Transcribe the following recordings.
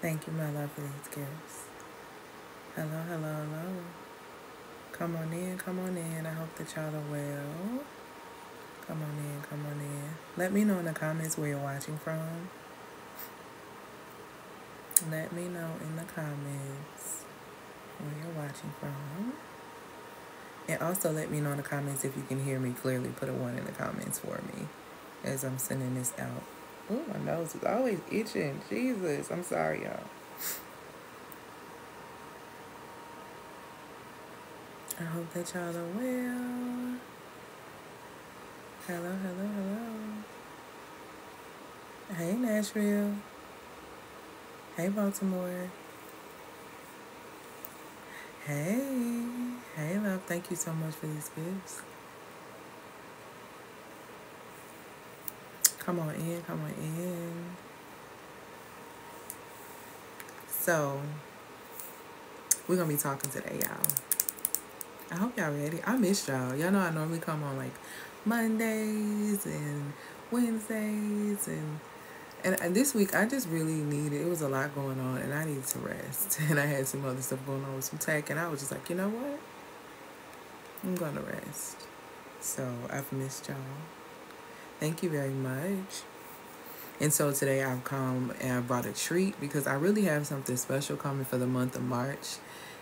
Thank you, my love, for these gifts. Hello, hello, hello. Come on in, come on in. I hope that y'all are well. Come on in, come on in. Let me know in the comments where you're watching from. Let me know in the comments where you're watching from. And also let me know in the comments if you can hear me clearly. Put a 1 in the comments for me as I'm sending this out. Oh, my nose is always itching. Jesus, I'm sorry, y'all. I hope that y'all are well. Hello, hello, hello. Hey, Nashville. Hey, Baltimore. Hey. Hey, love. Thank you so much for these gifts. Come on in, come on in. So, we're going to be talking today, y'all. I hope y'all ready. I missed y'all. Y'all know I normally come on like Mondays and Wednesdays and this week I just really needed, it was a lot going on and I needed to rest. And I had some other stuff going on with some tech and I was just like, you know what? I'm gonna rest. So I've missed y'all. Thank you very much. And so today I've come and I brought a treat because I really have something special coming for the month of March.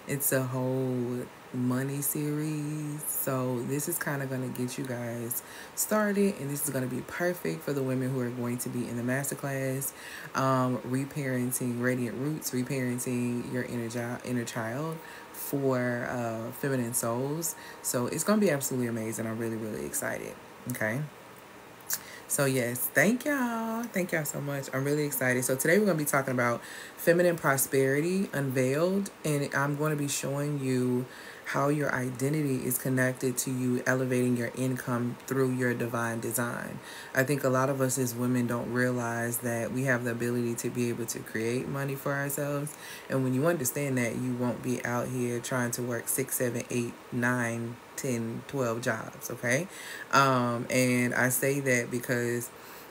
It's a whole money series. So this is kind of going to get you guys started. And this is going to be perfect for the women who are going to be in the masterclass. Reparenting Radiant Roots, reparenting your inner child for feminine souls. So it's going to be absolutely amazing. I'm really, really excited. Okay. So yes, thank y'all. Thank y'all so much. I'm really excited. So today we're going to be talking about feminine prosperity unveiled, and I'm going to be showing you how your identity is connected to you elevating your income through your divine design. I think a lot of us as women don't realize that we have the ability to be able to create money for ourselves. And when you understand that, you won't be out here trying to work 6, 7, 8, 9, 10, 12 jobs, okay? And I say that because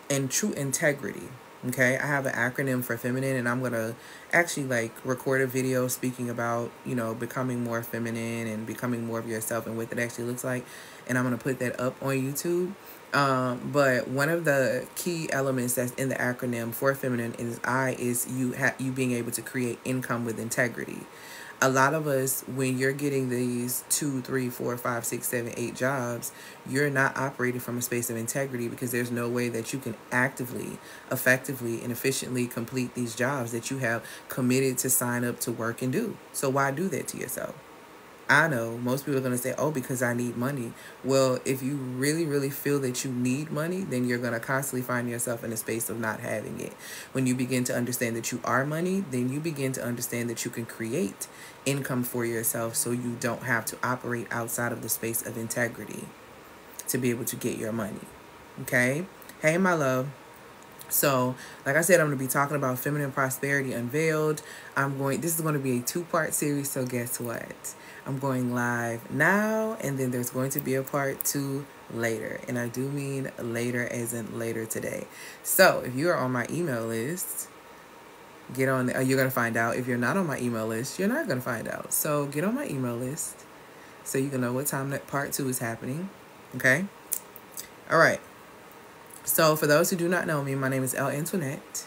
in true integrity, okay, I have an acronym for feminine, and I'm gonna actually like record a video speaking about, you know, becoming more feminine and becoming more of yourself and what it actually looks like, and I'm gonna put that up on YouTube. But one of the key elements that's in the acronym for feminine is you being able to create income with integrity. A lot of us, when you're getting these 2, 3, 4, 5, 6, 7, 8 jobs, you're not operating from a space of integrity because there's no way that you can actively, effectively, and efficiently complete these jobs that you have committed to sign up to work and do. So why do that to yourself? I know most people are going to say, oh, because I need money. Well, if you really, really feel that you need money, then you're going to constantly find yourself in a space of not having it. When you begin to understand that you are money, then you begin to understand that you can create income for yourself so you don't have to operate outside of the space of integrity to be able to get your money. Okay? Hey, my love. So, like I said, I'm going to be talking about feminine prosperity unveiled. This is going to be a 2-part series. So guess what? I'm going live now, and then there's going to be a part 2 later. And I do mean later as in later today. So if you are on my email list, get on, you're going to find out. If you're not on my email list, you're not going to find out. So get on my email list so you can know what time that part 2 is happening. Okay? All right. So for those who do not know me, my name is Elle Antoinette.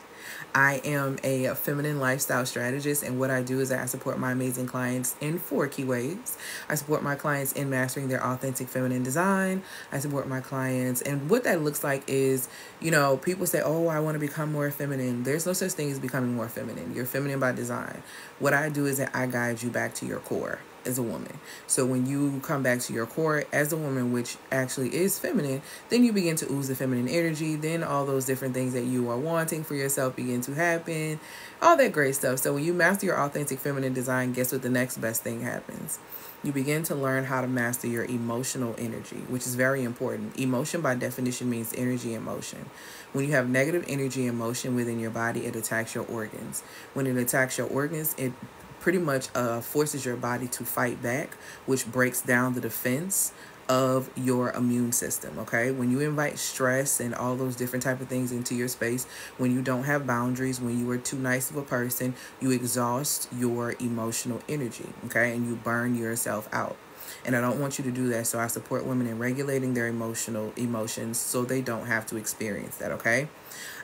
I am a feminine lifestyle strategist, and what I do is I support my amazing clients in 4 key ways. I support my clients in mastering their authentic feminine design. I support my clients, and what that looks like is, you know, people say, oh, I want to become more feminine. There's no such thing as becoming more feminine. You're feminine by design. What I do is that I guide you back to your core as a woman. So when you come back to your core as a woman, which actually is feminine, then you begin to ooze the feminine energy. Then all those different things that you are wanting for yourself begin to happen. All that great stuff. So when you master your authentic feminine design, guess what the next best thing happens? You begin to learn how to master your emotional energy, which is very important. Emotion by definition means energy and motion. When you have negative energy and motion within your body, it attacks your organs. When it attacks your organs, it pretty much forces your body to fight back, which breaks down the defense of your immune system. Okay, when you invite stress and all those different type of things into your space, when you don't have boundaries, when you are too nice of a person, you exhaust your emotional energy. Okay, and you burn yourself out. And I don't want you to do that. So I support women in regulating their emotions so they don't have to experience that. Okay,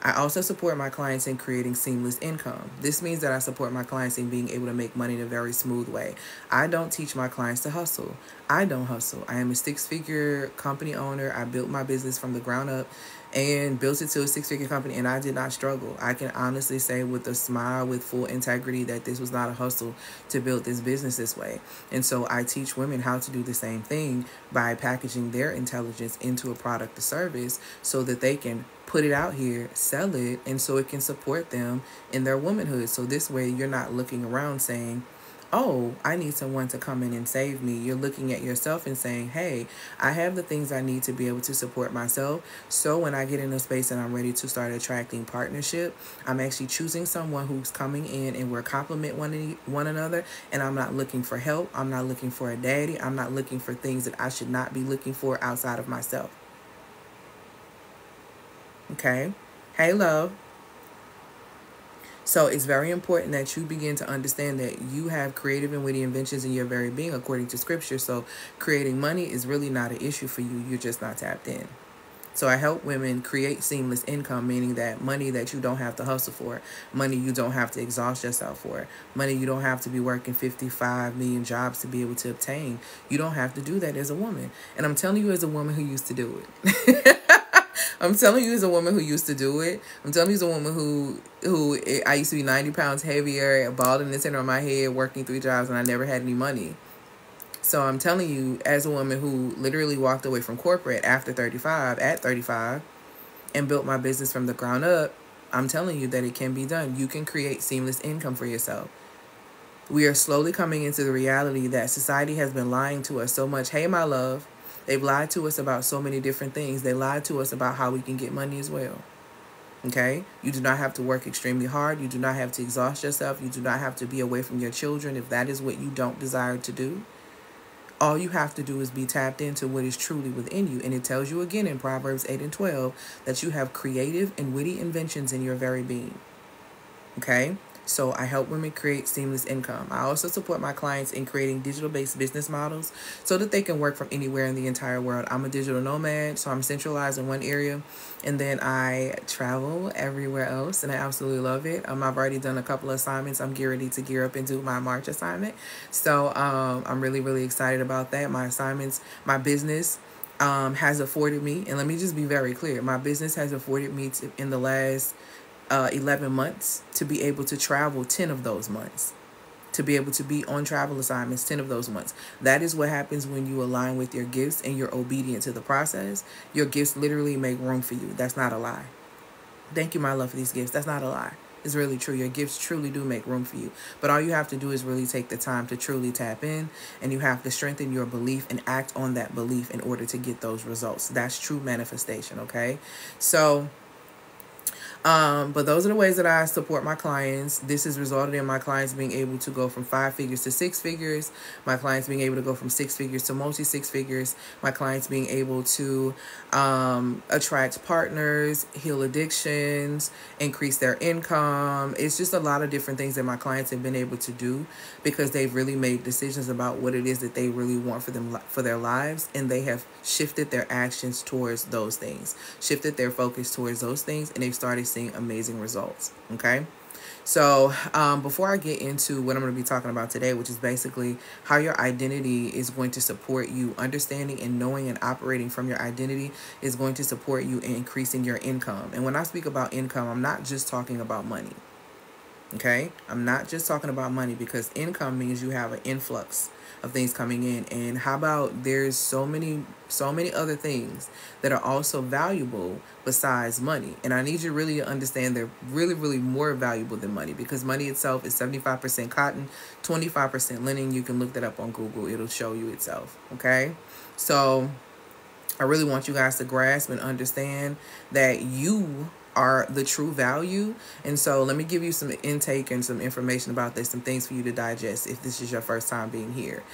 I also support my clients in creating seamless income. This means that I support my clients in being able to make money in a very smooth way. I don't teach my clients to hustle. I don't hustle. I am a six-figure company owner. I built my business from the ground up and built it to a six-figure company, and I did not struggle. I can honestly say with a smile, with full integrity, that this was not a hustle to build this business this way. And so I teach women how to do the same thing by packaging their intelligence into a product or service so that they can put it out here, sell it, and so it can support them in their womanhood. So this way you're not looking around saying, oh, I need someone to come in and save me. You're looking at yourself and saying, hey, I have the things I need to be able to support myself. So when I get in a space and I'm ready to start attracting partnership, I'm actually choosing someone who's coming in and we're complement one another. And I'm not looking for help. I'm not looking for a daddy. I'm not looking for things that I should not be looking for outside of myself. Okay. Hey, love. So it's very important that you begin to understand that you have creative and witty inventions in your very being according to scripture. So creating money is really not an issue for you. You're just not tapped in. So I help women create seamless income, meaning that money that you don't have to hustle for, money you don't have to exhaust yourself for, money you don't have to be working 55 million jobs to be able to obtain. You don't have to do that as a woman. And I'm telling you as a woman who used to do it. I'm telling you as a woman who used to do it. I'm telling you as a woman who I used to be 90 pounds heavier, bald in the center of my head, working 3 jobs, and I never had any money. So I'm telling you as a woman who literally walked away from corporate at 35, and built my business from the ground up, I'm telling you that it can be done. You can create seamless income for yourself. We are slowly coming into the reality that society has been lying to us so much. Hey, my love. They've lied to us about so many different things. They lied to us about how we can get money as well. Okay? You do not have to work extremely hard. You do not have to exhaust yourself. You do not have to be away from your children if that is what you don't desire to do. All you have to do is be tapped into what is truly within you. And it tells you again in Proverbs 8 and 12 that you have creative and witty inventions in your very being. Okay? So I help women create seamless income. I also support my clients in creating digital-based business models so that they can work from anywhere in the entire world. I'm a digital nomad, so I'm centralized in one area, and then I travel everywhere else, and I absolutely love it. I've already done a couple of assignments. I'm getting ready to gear up and do my March assignment. So I'm really, really excited about that. My assignments, my business has afforded me, and let me just be very clear, my business has afforded me in the last 11 months to be able to travel 10 of those months, to be able to be on travel assignments 10 of those months. That is what happens when you align with your gifts and you're obedient to the process. Your gifts literally make room for you. That's not a lie. Thank you, my love, for these gifts. That's not a lie. It's really true. Your gifts truly do make room for you. But all you have to do is really take the time to truly tap in, and you have to strengthen your belief and act on that belief in order to get those results. That's true manifestation, okay? So but those are the ways that I support my clients. This has resulted in my clients being able to go from 5 figures to 6 figures. My clients being able to go from 6 figures to multi-6 figures. My clients being able to attract partners, heal addictions, increase their income. It's just a lot of different things that my clients have been able to do because they've really made decisions about what it is that they really want for their lives, and they have shifted their actions towards those things, shifted their focus towards those things, and they've started seeing amazing results. Okay, so before I get into what I'm going to be talking about today, which is basically how your identity is going to support you, understanding and knowing and operating from your identity is going to support you in increasing your income. And when I speak about income, I'm not just talking about money. Okay, I'm not just talking about money, because income means you have an influx of things coming in. And how about there's so many other things that are also valuable besides money. And I need you really to understand they're really, really more valuable than money, because money itself is 75% cotton, 25% linen. You can look that up on Google. It'll show you itself. Okay, so I really want you guys to grasp and understand that you are the true value. And so let me give you some intake and some information about this, some things for you to digest if this is your first time being here.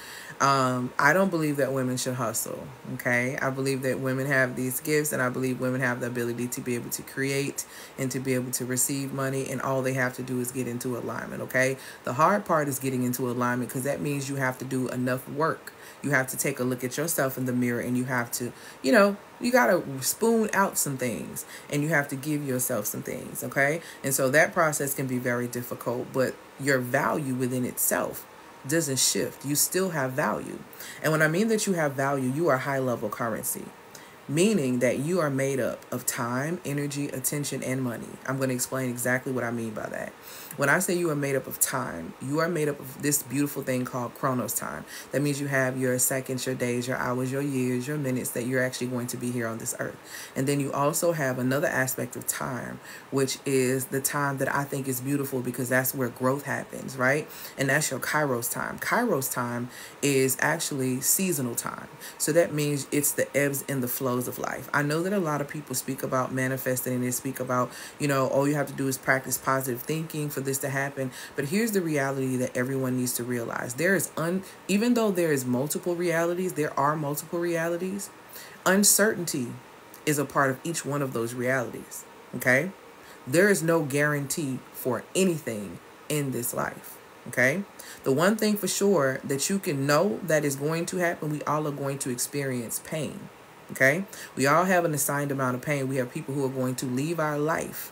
I don't believe that women should hustle. Okay. I believe that women have these gifts, and I believe women have the ability to be able to create and to be able to receive money, and all they have to do is get into alignment. Okay. The hard part is getting into alignment, because that means you have to do enough work. You have to take a look at yourself in the mirror, and you have to, you got to spoon out some things, and you have to give yourself some things. Okay. And so that process can be very difficult, but your value within itself doesn't shift. You still have value. And when I mean that you have value, you are high level currency, meaning that you are made up of time, energy, attention, and money. I'm going to explain exactly what I mean by that. When I say you are made up of time, you are made up of this beautiful thing called Chronos time. That means you have your seconds, your days, your hours, your years, your minutes that you're actually going to be here on this earth. And then you also have another aspect of time, which is the time that I think is beautiful, because that's where growth happens, right? And that's your Kairos time. Kairos time is actually seasonal time. So that means it's the ebbs and the flows of life. I know that a lot of people speak about manifesting, and they speak about, all you have to do is practice positive thinking for this to happen. But here's the reality that everyone needs to realize. Even though there is multiple realities, there are multiple realities. Uncertainty is a part of each one of those realities. Okay? There is no guarantee for anything in this life. Okay? The one thing for sure that you can know that is going to happen, we all are going to experience pain. Okay? We all have an assigned amount of pain. We have people who are going to leave our life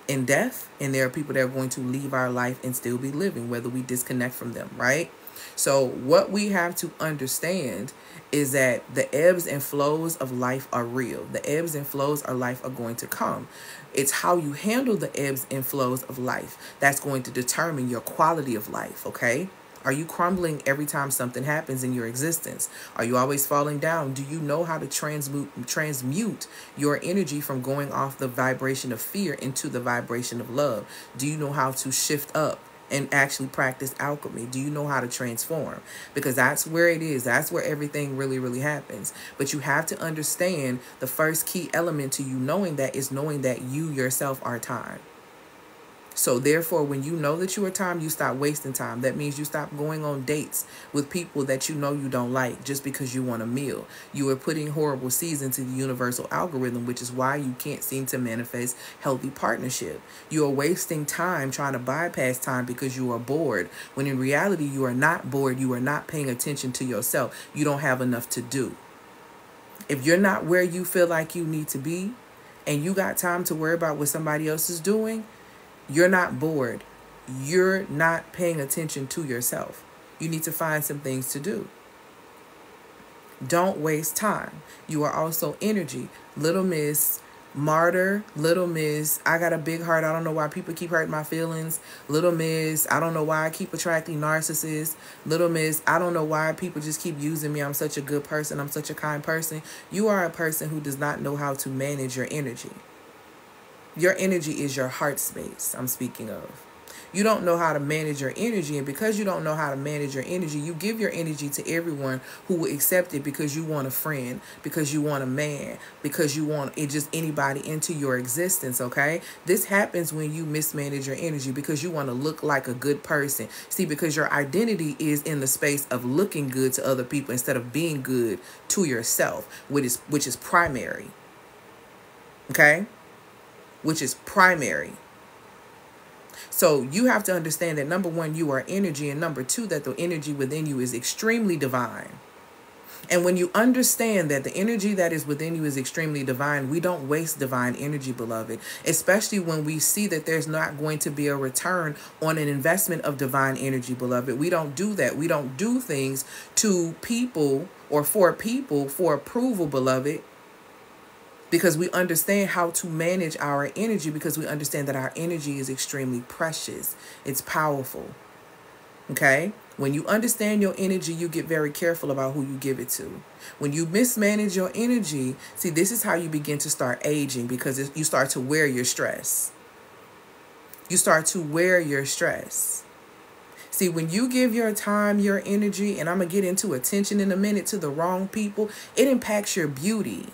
in death, and there are people that are going to leave our life and still be living, whether we disconnect from them, right? So what we have to understand is that the ebbs and flows of life are real. The ebbs and flows of life are going to come. It's how you handle the ebbs and flows of life that's going to determine your quality of life, okay? Are you crumbling every time something happens in your existence? Are you always falling down? Do you know how to transmute your energy from going off the vibration of fear into the vibration of love? Do you know how to shift up and actually practice alchemy? Do you know how to transform? Because that's where it is. That's where everything really, really happens. But you have to understand the first key element to you knowing that is knowing that you yourself are time. So therefore, when you know that you are time, you stop wasting time. That means you stop going on dates with people that you know you don't like just because you want a meal. You are putting horrible seeds into the universal algorithm, which is why you can't seem to manifest healthy partnership. You are wasting time trying to bypass time because you are bored, when in reality, you are not bored. You are not paying attention to yourself. You don't have enough to do. If you're not where you feel like you need to be, and you got time to worry about what somebody else is doing, you're not bored. You're not paying attention to yourself. You need to find some things to do. Don't waste time. You are also energy. Little Miss Martyr. Little Miss, I got a big heart. I don't know why people keep hurting my feelings. Little Miss, I don't know why I keep attracting narcissists. Little Miss, I don't know why people just keep using me. I'm such a good person. I'm such a kind person. You are a person who does not know how to manage your energy. Your energy is your heart space I'm speaking of. You don't know how to manage your energy, and because you don't know how to manage your energy, you give your energy to everyone who will accept it because you want a friend, because you want a man, because you want just anybody into your existence, okay? This happens when you mismanage your energy because you want to look like a good person. See, because your identity is in the space of looking good to other people instead of being good to yourself, which is primary, okay? Which is primary. So you have to understand that, number one, you are energy, and number two, that the energy within you is extremely divine. And when you understand that the energy that is within you is extremely divine, we don't waste divine energy, beloved, especially when we see that there's not going to be a return on an investment of divine energy, beloved. We don't do that. We don't do things to people or for people for approval, beloved. Because we understand how to manage our energy, because we understand that our energy is extremely precious. It's powerful. Okay? When you understand your energy, you get very careful about who you give it to. When you mismanage your energy, see, this is how you begin to start aging, because you start to wear your stress. You start to wear your stress. See, when you give your time, your energy, and I'm going to get into attention in a minute, to the wrong people, it impacts your beauty.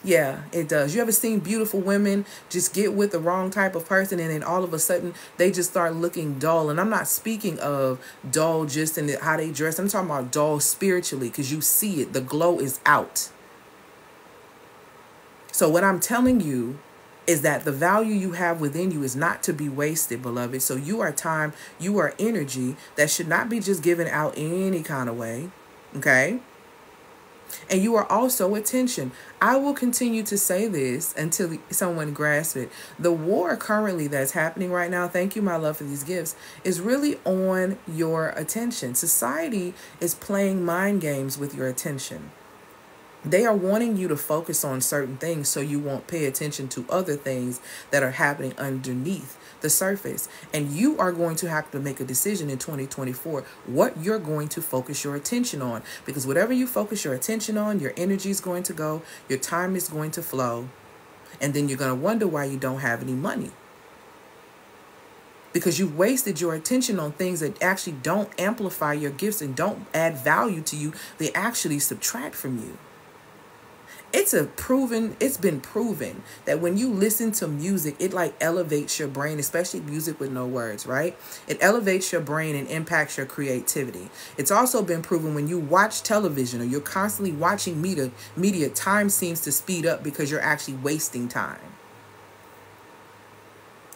Yeah, it does. You ever seen beautiful women just get with the wrong type of person and then all of a sudden they just start looking dull? And I'm not speaking of dull just in how they dress. I'm talking about dull spiritually, because you see it. The glow is out. So what I'm telling you is that the value you have within you is not to be wasted, beloved. So you are time, you are energy that should not be just given out any kind of way. Okay? And you are also attention. I will continue to say this until someone grasps it. The war currently that's happening right now, thank you, my love, for these gifts, is really on your attention. Society is playing mind games with your attention. They are wanting you to focus on certain things so you won't pay attention to other things that are happening underneath the surface. And you are going to have to make a decision in 2024 what you're going to focus your attention on. Because whatever you focus your attention on, your energy is going to go, your time is going to flow, and then you're going to wonder why you don't have any money. Because you wasted your attention on things that actually don't amplify your gifts and don't add value to you. They actually subtract from you. It's been proven that when you listen to music, it like elevates your brain, especially music with no words, right? It elevates your brain and impacts your creativity. It's also been proven when you watch television or you're constantly watching media, time seems to speed up because you're actually wasting time.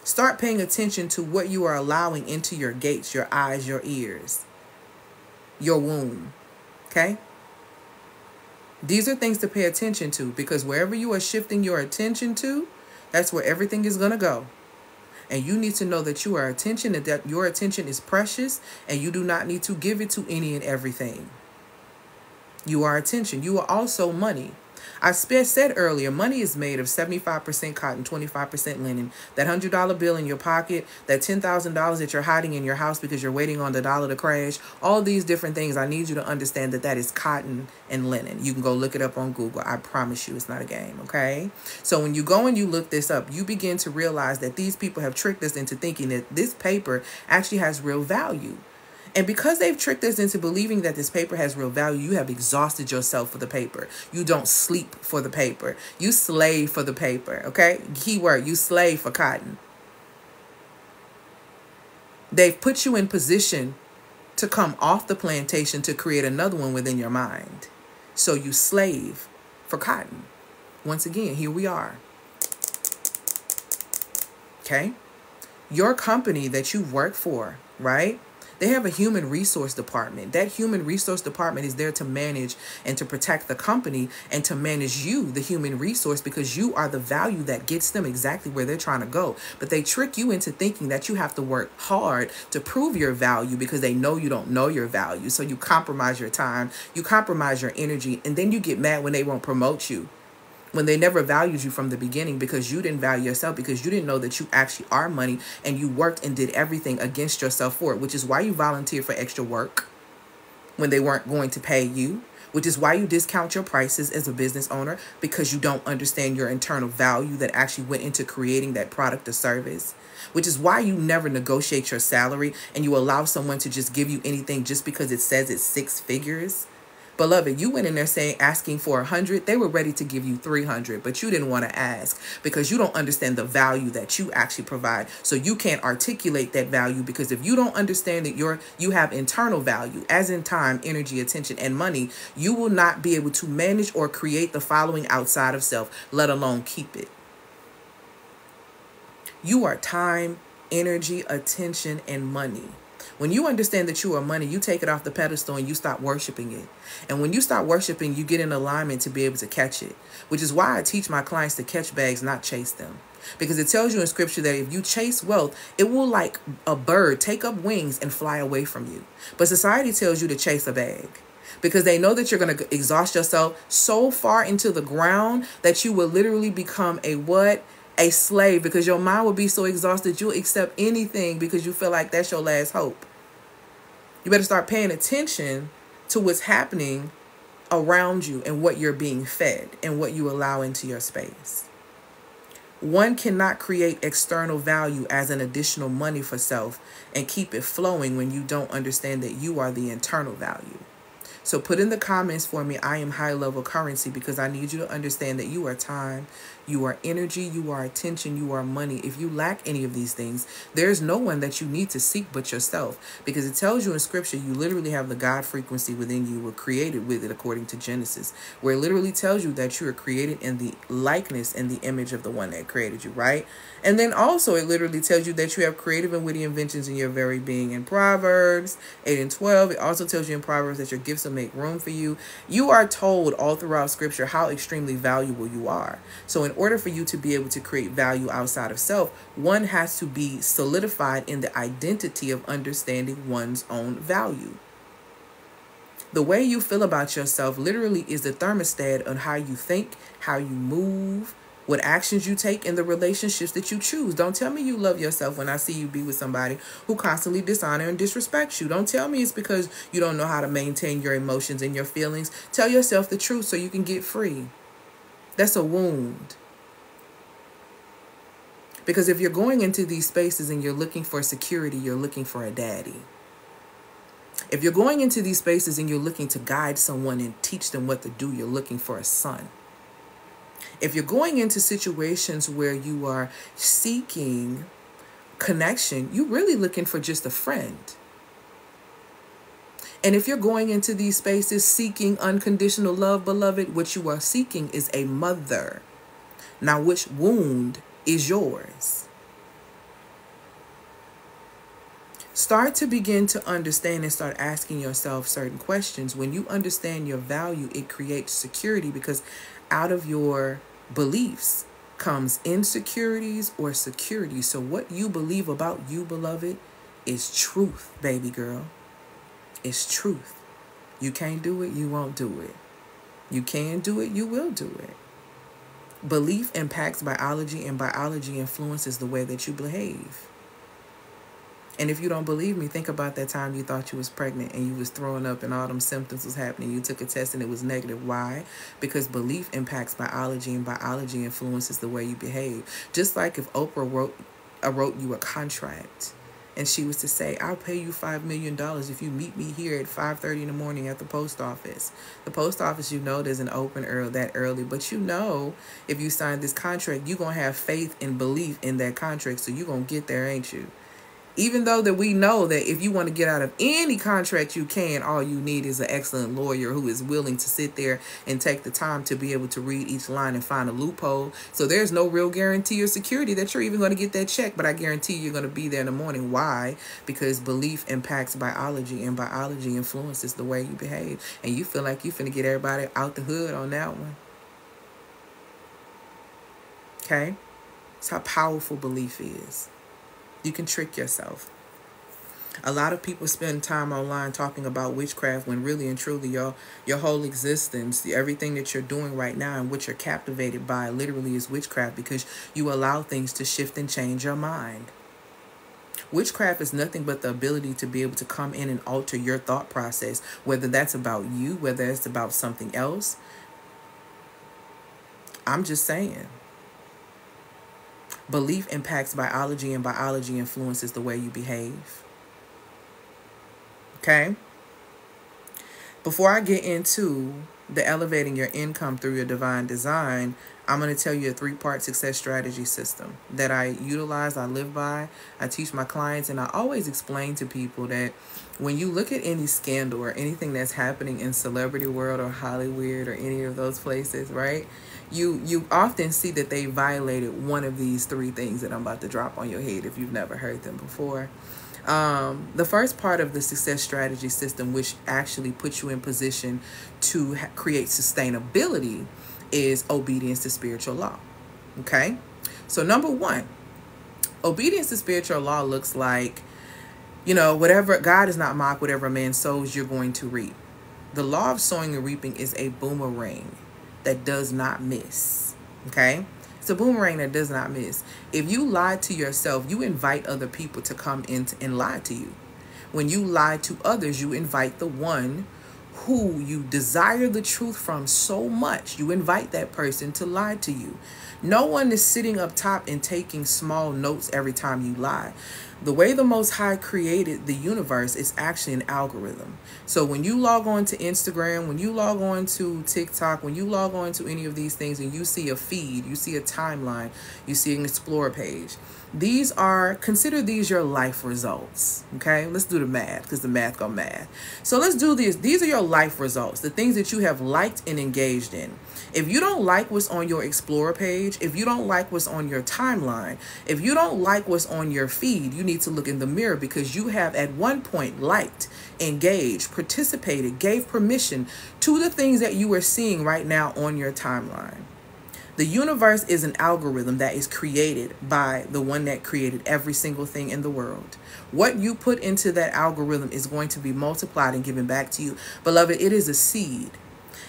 Start paying attention to what you are allowing into your gates, your eyes, your ears, your womb, okay? These are things to pay attention to, because wherever you are shifting your attention to, that's where everything is going to go. And you need to know that you are attention, and that your attention is precious, and you do not need to give it to any and everything. You are attention. You are also money. I said earlier, money is made of 75% cotton, 25% linen. That $100 bill in your pocket, that $10,000 that you're hiding in your house because you're waiting on the dollar to crash, all these different things, I need you to understand that that is cotton and linen. You can go look it up on Google. I promise you it's not a game, okay? So when you go and you look this up, you begin to realize that these people have tricked us into thinking that this paper actually has real value. And because they've tricked us into believing that this paper has real value, you have exhausted yourself for the paper. You don't sleep for the paper. You slave for the paper, okay? Keyword, you slave for cotton. They've put you in position to come off the plantation to create another one within your mind. So you slave for cotton. Once again, here we are. Okay? Your company that you work for, right? They have a human resource department. That human resource department is there to manage and to protect the company and to manage you, the human resource, because you are the value that gets them exactly where they're trying to go. But they trick you into thinking that you have to work hard to prove your value because they know you don't know your value. So you compromise your time, you compromise your energy, and then you get mad when they won't promote you, when they never valued you from the beginning because you didn't value yourself, because you didn't know that you actually are money and you worked and did everything against yourself for it, which is why you volunteered for extra work when they weren't going to pay you, which is why you discount your prices as a business owner, because you don't understand your internal value that actually went into creating that product or service, which is why you never negotiate your salary and you allow someone to just give you anything just because it says it's 6 figures. Beloved, you went in there asking for 100. They were ready to give you 300, but you didn't want to ask because you don't understand the value that you actually provide. So you can't articulate that value, because if you don't understand that you have internal value, as in time, energy, attention, and money, you will not be able to manage or create the following outside of self, let alone keep it. You are time, energy, attention, and money. When you understand that you are money, you take it off the pedestal and you stop worshiping it. And when you start worshiping, you get in alignment to be able to catch it, which is why I teach my clients to catch bags, not chase them. Because it tells you in scripture that if you chase wealth, it will, like a bird, take up wings and fly away from you. But society tells you to chase a bag, because they know that you're going to exhaust yourself so far into the ground that you will literally become a what? A slave, because your mind will be so exhausted you'll accept anything because you feel like that's your last hope. You better start paying attention to what's happening around you and what you're being fed and what you allow into your space. One cannot create external value as an additional money for self and keep it flowing when you don't understand that you are the internal value. So put in the comments for me, I am high level currency, because I need you to understand that you are time, you are energy, you are attention, you are money. If you lack any of these things, there's no one that you need to seek but yourself, because it tells you in scripture, you literally have the God frequency within you, were created with it, according to Genesis, where it literally tells you that you are created in the likeness and the image of the one that created you, right? And then also it literally tells you that you have creative and witty inventions in your very being. In Proverbs 8 and 12, it also tells you in Proverbs that your gifts will make room for you. You are told all throughout scripture how extremely valuable you are. So in order for you to be able to create value outside of self, one has to be solidified in the identity of understanding one's own value. The way you feel about yourself literally is the thermostat on how you think, how you move, what actions you take, in the relationships that you choose. Don't tell me you love yourself when I see you be with somebody who constantly dishonor and disrespects you. Don't tell me it's because you don't know how to maintain your emotions and your feelings. Tell yourself the truth so you can get free. That's a wound. Because if you're going into these spaces and you're looking for security, you're looking for a daddy. If you're going into these spaces and you're looking to guide someone and teach them what to do, you're looking for a son. If you're going into situations where you are seeking connection, you're really looking for just a friend. And if you're going into these spaces seeking unconditional love, beloved, what you are seeking is a mother. Now, which wound is yours? Start to begin to understand and start asking yourself certain questions. When you understand your value, it creates security, because out of your beliefs comes insecurities or security. So what you believe about you, beloved, is truth, baby girl. It's truth. You can't do it, you won't do it. You can do it, you will do it. Belief impacts biology, and biology influences the way that you behave. And if you don't believe me, think about that time you thought you was pregnant and you was throwing up and all them symptoms was happening. You took a test and it was negative. Why? Because belief impacts biology, and biology influences the way you behave. Just like if Oprah wrote you a contract and she was to say, I'll pay you $5 million if you meet me here at 5:30 in the morning at the post office. The post office, doesn't open that early, but if you sign this contract, you're going to have faith and belief in that contract. So you're going to get there, ain't you? Even though that we know that if you want to get out of any contract you can, all you need is an excellent lawyer who is willing to sit there and take the time to be able to read each line and find a loophole. So there's no real guarantee or security that you're even going to get that check, but I guarantee you're going to be there in the morning. Why? Because belief impacts biology, and biology influences the way you behave. And you feel like you're finna get everybody out the hood on that one. Okay? That's how powerful belief is. You can trick yourself. A lot of people spend time online talking about witchcraft when really and truly your whole existence, everything that you're doing right now and what you're captivated by literally is witchcraft, because you allow things to shift and change your mind. Witchcraft is nothing but the ability to be able to come in and alter your thought process, whether that's about you, whether it's about something else. I'm just saying. Belief impacts biology, and biology influences the way you behave. Okay? Before I get into the elevating your income through your divine design, I'm going to tell you a 3-part success strategy system that I utilize, I live by, I teach my clients, and I always explain to people that when you look at any scandal or anything that's happening in celebrity world or Hollywood or any of those places, right? You often see that they violated one of these 3 things that I'm about to drop on your head if you've never heard them before. The first part of the success strategy system, which actually puts you in position to create sustainability, is obedience to spiritual law. Okay? So number 1, obedience to spiritual law looks like, whatever, God is not mocked, whatever a man sows, you're going to reap. The law of sowing and reaping is a boomerang that does not miss. Okay? It's a boomerang that does not miss. If you lie to yourself, you invite other people to come in and lie to you. When you lie to others, you invite the one who you desire the truth from so much. You invite that person to lie to you. No one is sitting up top and taking small notes every time you lie. The way the Most High created the universe is actually an algorithm. So when you log on to Instagram, when you log on to TikTok, when you log on to any of these things and you see a feed, you see a timeline, you see an explore page, consider these your life results. Okay, let's do the math because the math go mad. So let's do this. These are your life results, the things that you have liked and engaged in. If you don't like what's on your Explorer page, if you don't like what's on your timeline, if you don't like what's on your feed, you need to look in the mirror, because you have at one point liked, engaged, participated, gave permission to the things that you are seeing right now on your timeline. The universe is an algorithm that is created by the one that created every single thing in the world. What you put into that algorithm is going to be multiplied and given back to you. Beloved, it is a seed.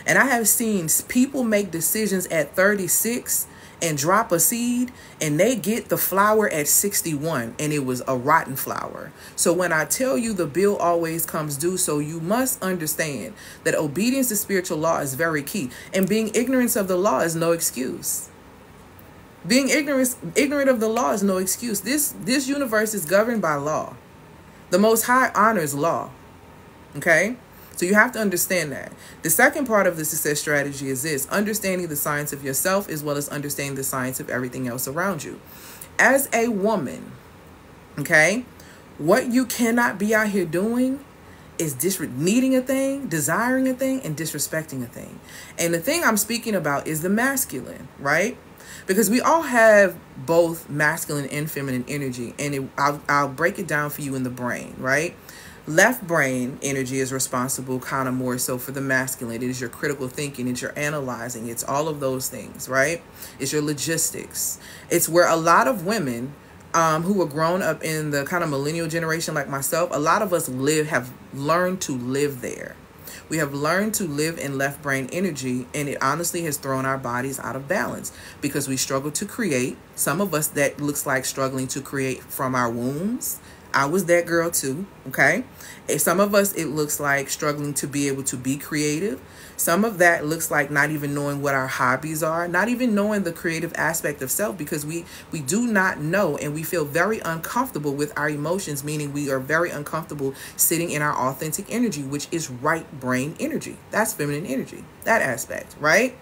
And I have seen people make decisions at 36 and drop a seed, and they get the flower at 61, and it was a rotten flower. So when I tell you the bill always comes due, so you must understand that obedience to spiritual law is very key, and being ignorant of the law is no excuse. Being ignorant of the law is no excuse. This universe is governed by law. The Most High honors law. Okay? So you have to understand that. The second part of the success strategy is this: understanding the science of yourself as well as understanding the science of everything else around you. As a woman, okay, what you cannot be out here doing is needing a thing, desiring a thing, and disrespecting a thing. And the thing I'm speaking about is the masculine, right? Because we all have both masculine and feminine energy. And I'll break it down for you in the brain, right? Left brain energy is responsible kind of more so for the masculine. It is your critical thinking. It's your analyzing. It's all of those things, right? It's your logistics. It's where a lot of women who were grown up in the kind of millennial generation like myself, a lot of us have learned to live there. We have learned to live in left brain energy, and it honestly has thrown our bodies out of balance because we struggle to create. Some of us, that looks like struggling to create from our wombs. I was that girl too, okay? And some of us, it looks like struggling to be able to be creative. Some of that looks like not even knowing what our hobbies are, not even knowing the creative aspect of self, because we do not know, and we feel very uncomfortable with our emotions, meaning we are very uncomfortable sitting in our authentic energy, which is right brain energy. That's feminine energy, that aspect, right?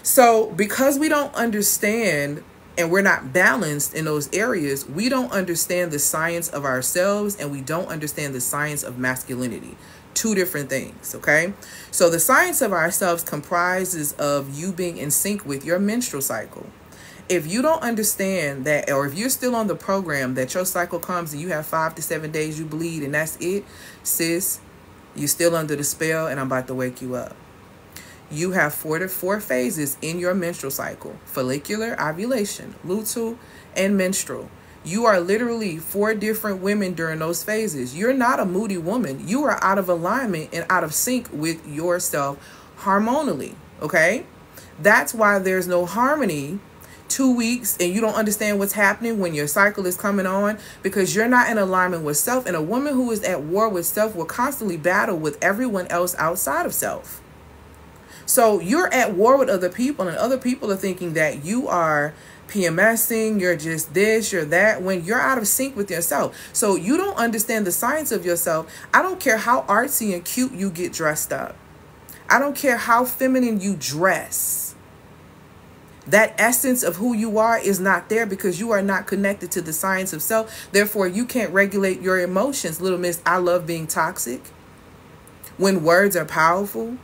So because we don't understand and we're not balanced in those areas, we don't understand the science of ourselves, and we don't understand the science of masculinity. Two different things, okay? So the science of ourselves comprises of you being in sync with your menstrual cycle. If you don't understand that, or if you're still on the program that your cycle comes and you have 5 to 7 days you bleed and that's it, sis, you're still under the spell, and I'm about to wake you up. You have 4 to 4 phases in your menstrual cycle: follicular, ovulation, luteal, and menstrual. You are literally 4 different women during those phases. You're not a moody woman. You are out of alignment and out of sync with yourself hormonally, okay? That's why there's no harmony 2 weeks and you don't understand what's happening when your cycle is coming on, because you're not in alignment with self. And a woman who is at war with self will constantly battle with everyone else outside of self. So you're at war with other people, and other people are thinking that you are PMSing, you're just this, you're that, when you're out of sync with yourself. So you don't understand the science of yourself. I don't care how artsy and cute you get dressed up. I don't care how feminine you dress. That essence of who you are is not there, because you are not connected to the science of self. Therefore, you can't regulate your emotions. Little miss, I love being toxic. When words are powerful,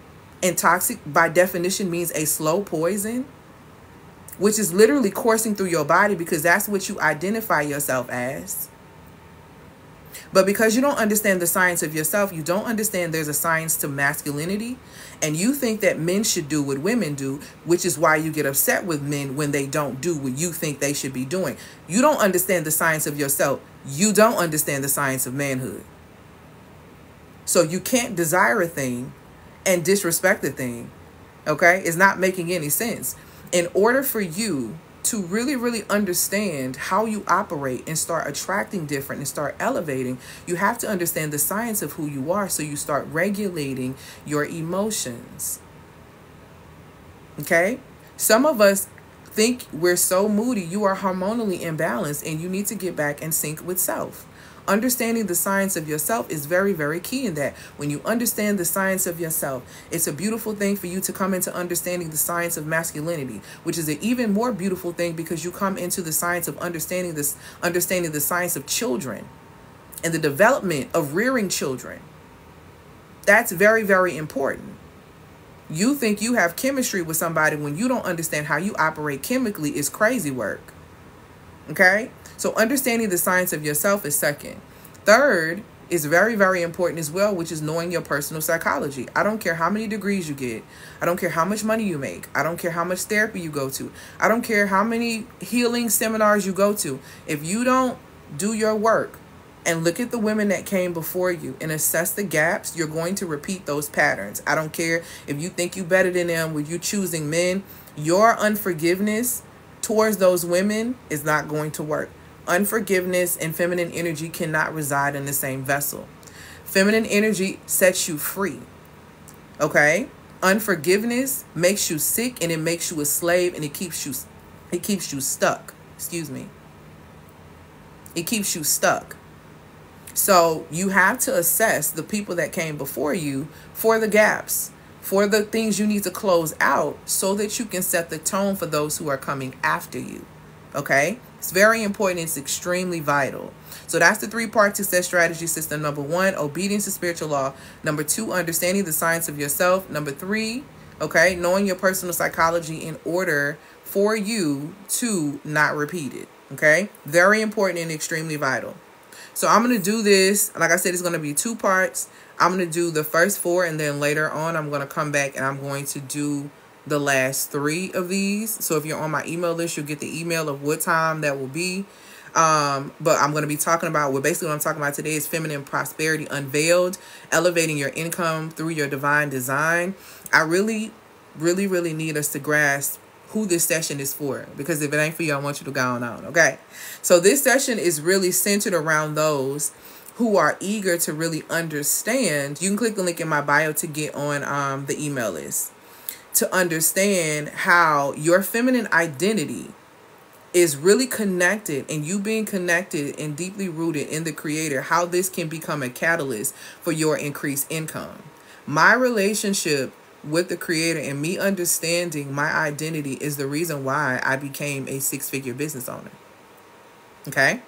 and toxic by definition means a slow poison, which is literally coursing through your body, because that's what you identify yourself as. But because you don't understand the science of yourself, you don't understand there's a science to masculinity, and you think that men should do what women do, which is why you get upset with men when they don't do what you think they should be doing. You don't understand the science of yourself. You don't understand the science of manhood. So you can't desire a thing and disrespect the thing, okay? It's not making any sense. In order for you to really, really understand how you operate and start attracting different and start elevating, you have to understand the science of who you are, so you start regulating your emotions, okay? Some of us think we're so moody, you are hormonally imbalanced, and you need to get back in sync with self. Understanding the science of yourself is very, very key in that. When you understand the science of yourself, it's a beautiful thing for you to come into understanding the science of masculinity, which is an even more beautiful thing because you come into the science of understanding the science of children and the development of rearing children. That's very, very important. You think you have chemistry with somebody when you don't understand how you operate chemically is crazy work. Okay? So understanding the science of yourself is second. Third is very, very important as well, which is knowing your personal psychology. I don't care how many degrees you get. I don't care how much money you make. I don't care how much therapy you go to. I don't care how many healing seminars you go to. If you don't do your work and look at the women that came before you and assess the gaps, you're going to repeat those patterns. I don't care if you think you better than them with you choosing men. Your unforgiveness towards those women is not going to work. Unforgiveness and feminine energy cannot reside in the same vessel. Feminine energy sets you free. Okay? Unforgiveness makes you sick, and it makes you a slave, and it keeps you stuck. Excuse me. It keeps you stuck. So you have to assess the people that came before you for the gaps, for the things you need to close out so that you can set the tone for those who are coming after you. Okay? It's very important. It's extremely vital. So that's the 3-part success strategy system. Number 1, obedience to spiritual law. Number 2, understanding the science of yourself. Number 3, okay, knowing your personal psychology in order for you to not repeat it. Okay? Very important and extremely vital. So I'm going to do this. Like I said, it's going to be 2 parts. I'm going to do the first 4, and then later on, I'm going to come back and I'm going to do the last 3 of these. So if you're on my email list, you'll get the email of what time that will be. But I'm going to be talking about what I'm talking about today is feminine prosperity unveiled, elevating your income through your divine design. I really, really, really need us to grasp who this session is for, because if it ain't for you, I want you to go on. Okay. So this session is really centered around those who are eager to really understand. You can click the link in my bio to get on the email list, to understand how your feminine identity is really connected, and you being connected and deeply rooted in the Creator, how this can become a catalyst for your increased income. My relationship with the Creator and me understanding my identity is the reason why I became a 6-figure business owner. Okay?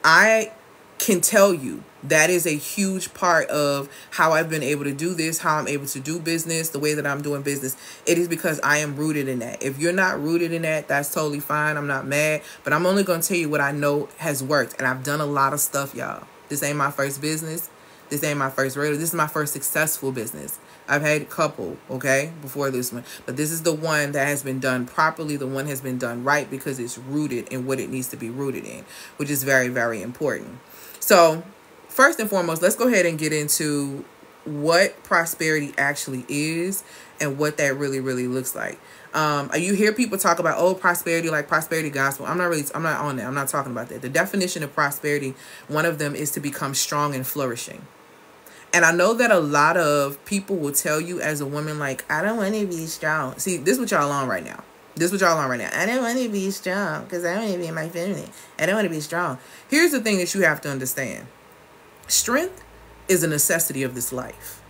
I can tell you that is a huge part of how I've been able to do this, how I'm able to do business, the way that I'm doing business. It is because I am rooted in that. If you're not rooted in that, that's totally fine. I'm not mad, but I'm only going to tell you what I know has worked. And I've done a lot of stuff, y'all. This ain't my first business. This ain't my first radio. This is my first successful business. I've had a couple, okay, before this one. But this is the one that has been done properly. The one has been done right because it's rooted in what it needs to be rooted in, which is very, very important. So first and foremost, let's go ahead and get into what prosperity actually is and what that really, really looks like. You hear people talk about, oh, prosperity, like prosperity gospel. I'm not on that. I'm not talking about that. The definition of prosperity, one of them is to become strong and flourishing. And I know that a lot of people will tell you as a woman, like, I don't want to be strong. See, this is what y'all on right now. I don't want to be strong because I want to be in my feminine. I don't want to be strong. Here's the thing that you have to understand. Strength is a necessity of this life.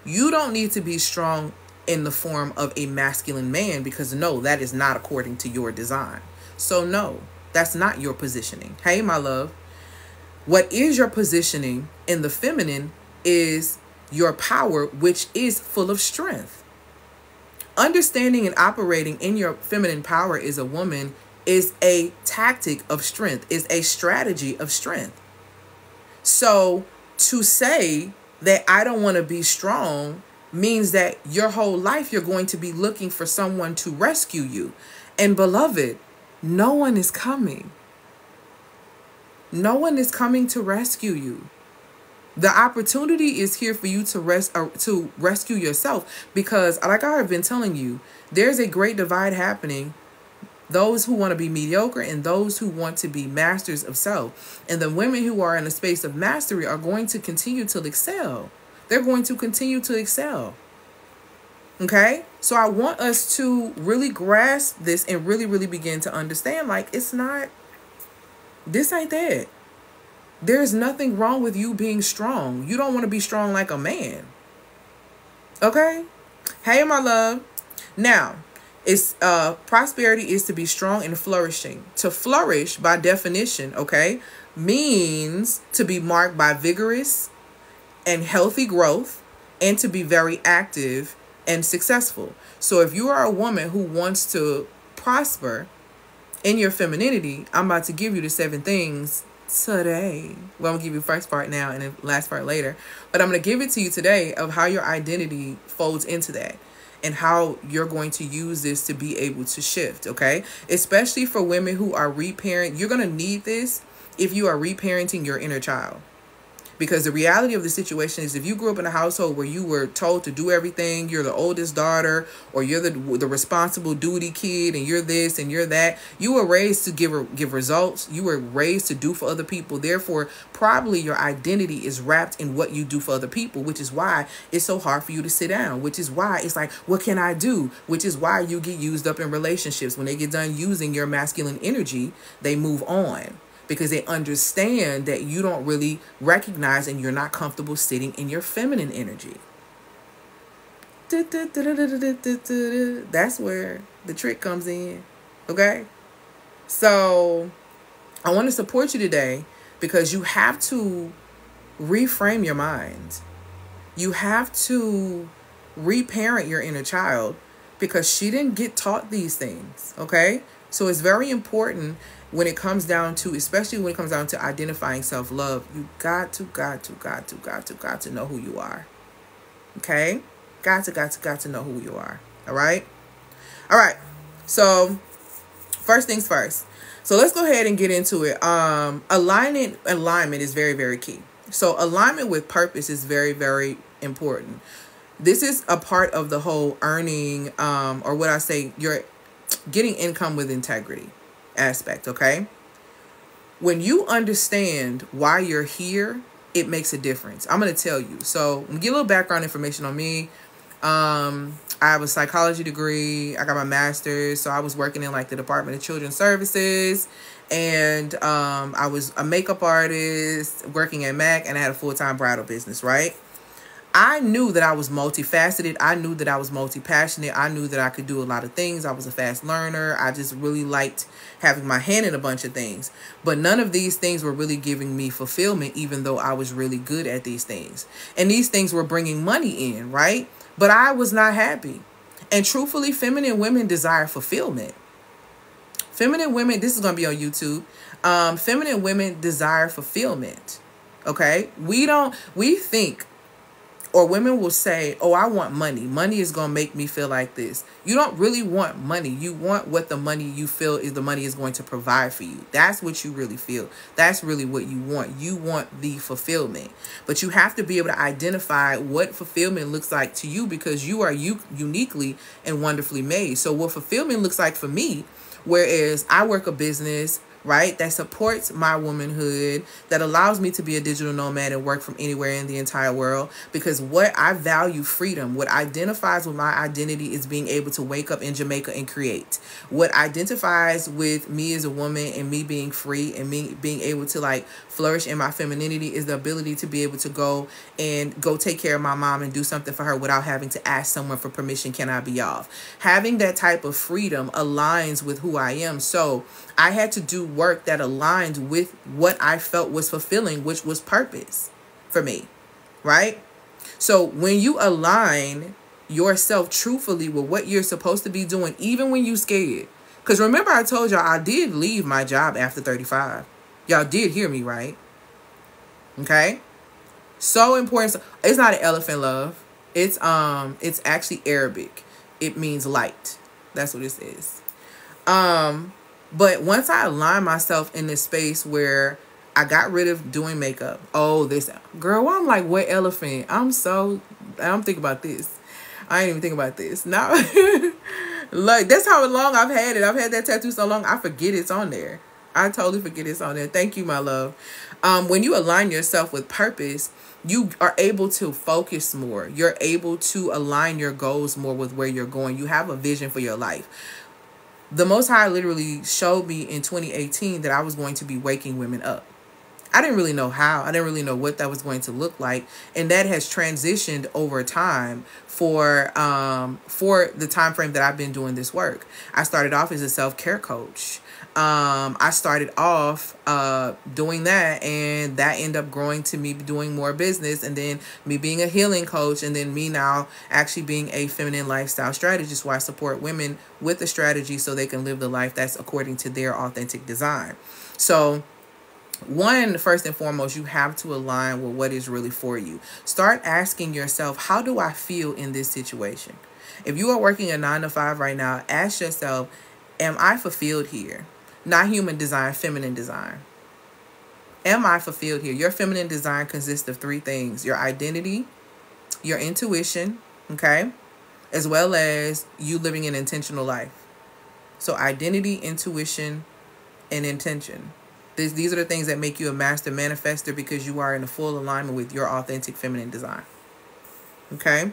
You don't need to be strong in the form of a masculine man because, no, that is not according to your design. So, no, that's not your positioning. Hey, my love. What is your positioning in the feminine is your power, which is full of strength. Understanding and operating in your feminine power as a woman is a tactic of strength, is a strategy of strength. So to say that I don't want to be strong means that your whole life you're going to be looking for someone to rescue you. And beloved, no one is coming. No one is coming to rescue you. The opportunity is here for you to rescue yourself, because like I have been telling you, there's a great divide happening. Those who want to be mediocre and those who want to be masters of self. And the women who are in a space of mastery are going to continue to excel. They're going to continue to excel. Okay? So I want us to really grasp this and really, really begin to understand, like, it's not, this ain't that. There's nothing wrong with you being strong. You don't want to be strong like a man. Okay? Hey, my love. Now, it's prosperity is to be strong and flourishing. To flourish, by definition, okay, means to be marked by vigorous and healthy growth and to be very active and successful. So if you are a woman who wants to prosper in your femininity, I'm about to give you the 7 things today. Well, I'm gonna give you the first part now and the last part later, but I'm gonna give it to you today of how your identity folds into that and how you're going to use this to be able to shift. Okay, especially for women who are reparent, you're gonna need this if you are reparenting your inner child. Because the reality of the situation is, if you grew up in a household where you were told to do everything, you're the oldest daughter, or you're the responsible duty kid, and you're this and you're that, you were raised to give results. You were raised to do for other people. Therefore, probably your identity is wrapped in what you do for other people, which is why it's so hard for you to sit down, which is why it's like, what can I do? Which is why you get used up in relationships. When they get done using your masculine energy, they move on. Because they understand that you don't really recognize and you're not comfortable sitting in your feminine energy. That's where the trick comes in. Okay? So I want to support you today because you have to reframe your mind. You have to reparent your inner child because she didn't get taught these things. Okay? So it's very important when it comes down to, especially when it comes down to identifying self-love, you got to know who you are. Okay? Got to know who you are. All right? All right. So first things first. So let's go ahead and get into it. Alignment is very, very key. So alignment with purpose is very, very important. This is a part of the whole earning, or what I say, you're getting income with integrity aspect. Okay, when you understand why you're here, it makes a difference. I'm going to tell you. So I'm gonna give a little background information on me. I have a psychology degree. I got my master's. So I was working in like the Department of Children's Services, and I was a makeup artist working at MAC, and I had a full-time bridal business, right? I knew that I was multifaceted. I knew that I was multi-passionate. I knew that I could do a lot of things. I was a fast learner. I just really liked having my hand in a bunch of things. But none of these things were really giving me fulfillment, even though I was really good at these things. And these things were bringing money in, right? But I was not happy. And truthfully, feminine women desire fulfillment. Feminine women, this is going to be on YouTube. Feminine women desire fulfillment. Okay? We think, or women will say, oh, I want money. Money is going to make me feel like this. You don't really want money. You want what the money you feel is the money is going to provide for you. That's what you really feel. That's really what you want. You want the fulfillment. But you have to be able to identify what fulfillment looks like to you, because you are uniquely and wonderfully made. So what fulfillment looks like for me, whereas I work a business, right, that supports my womanhood, that allows me to be a digital nomad and work from anywhere in the entire world, because what I value freedom. What identifies with my identity is being able to wake up in Jamaica and create. What identifies with me as a woman and me being free and me being able to like flourish in my femininity is the ability to be able to go take care of my mom and do something for her without having to ask someone for permission. Can I be off? Having that type of freedom aligns with who I am. So I had to do work that aligned with what I felt was fulfilling, which was purpose for me, right? So when you align yourself truthfully with what you're supposed to be doing, even when you're scared, because remember I told y'all I did leave my job after 35. Y'all did hear me, right? Okay? So important. It's not an elephant, love. It's actually Arabic. It means light. That's what it is. But once I aligned myself in this space where I got rid of doing makeup. Oh, this girl, I'm like, what elephant? I don't think about this. I ain't even think about this. Now, like, that's how long I've had it. I've had that tattoo so long, I forget it's on there. I totally forget it's on there. Thank you, my love. When you align yourself with purpose, you are able to focus more. You're able to align your goals more with where you're going. You have a vision for your life. The Most High literally showed me in 2018 that I was going to be waking women up. I didn't really know how. I didn't really know what that was going to look like. And that has transitioned over time for the time frame that I've been doing this work. I started off as a self-care coach. I started off doing that, and that ended up growing to me doing more business, and then me being a healing coach, and then me now actually being a feminine lifestyle strategist, where I support women with a strategy so they can live the life that's according to their authentic design. So first and foremost, you have to align with what is really for you. Start asking yourself, how do I feel in this situation? If you are working a 9-to-5 right now, ask yourself, am I fulfilled here? Not human design, feminine design. Am I fulfilled here? Your feminine design consists of 3 things: your identity, your intuition, okay, as well as you living an intentional life. So identity, intuition, and intention. These are the things that make you a master manifester, because you are in a full alignment with your authentic feminine design. Okay?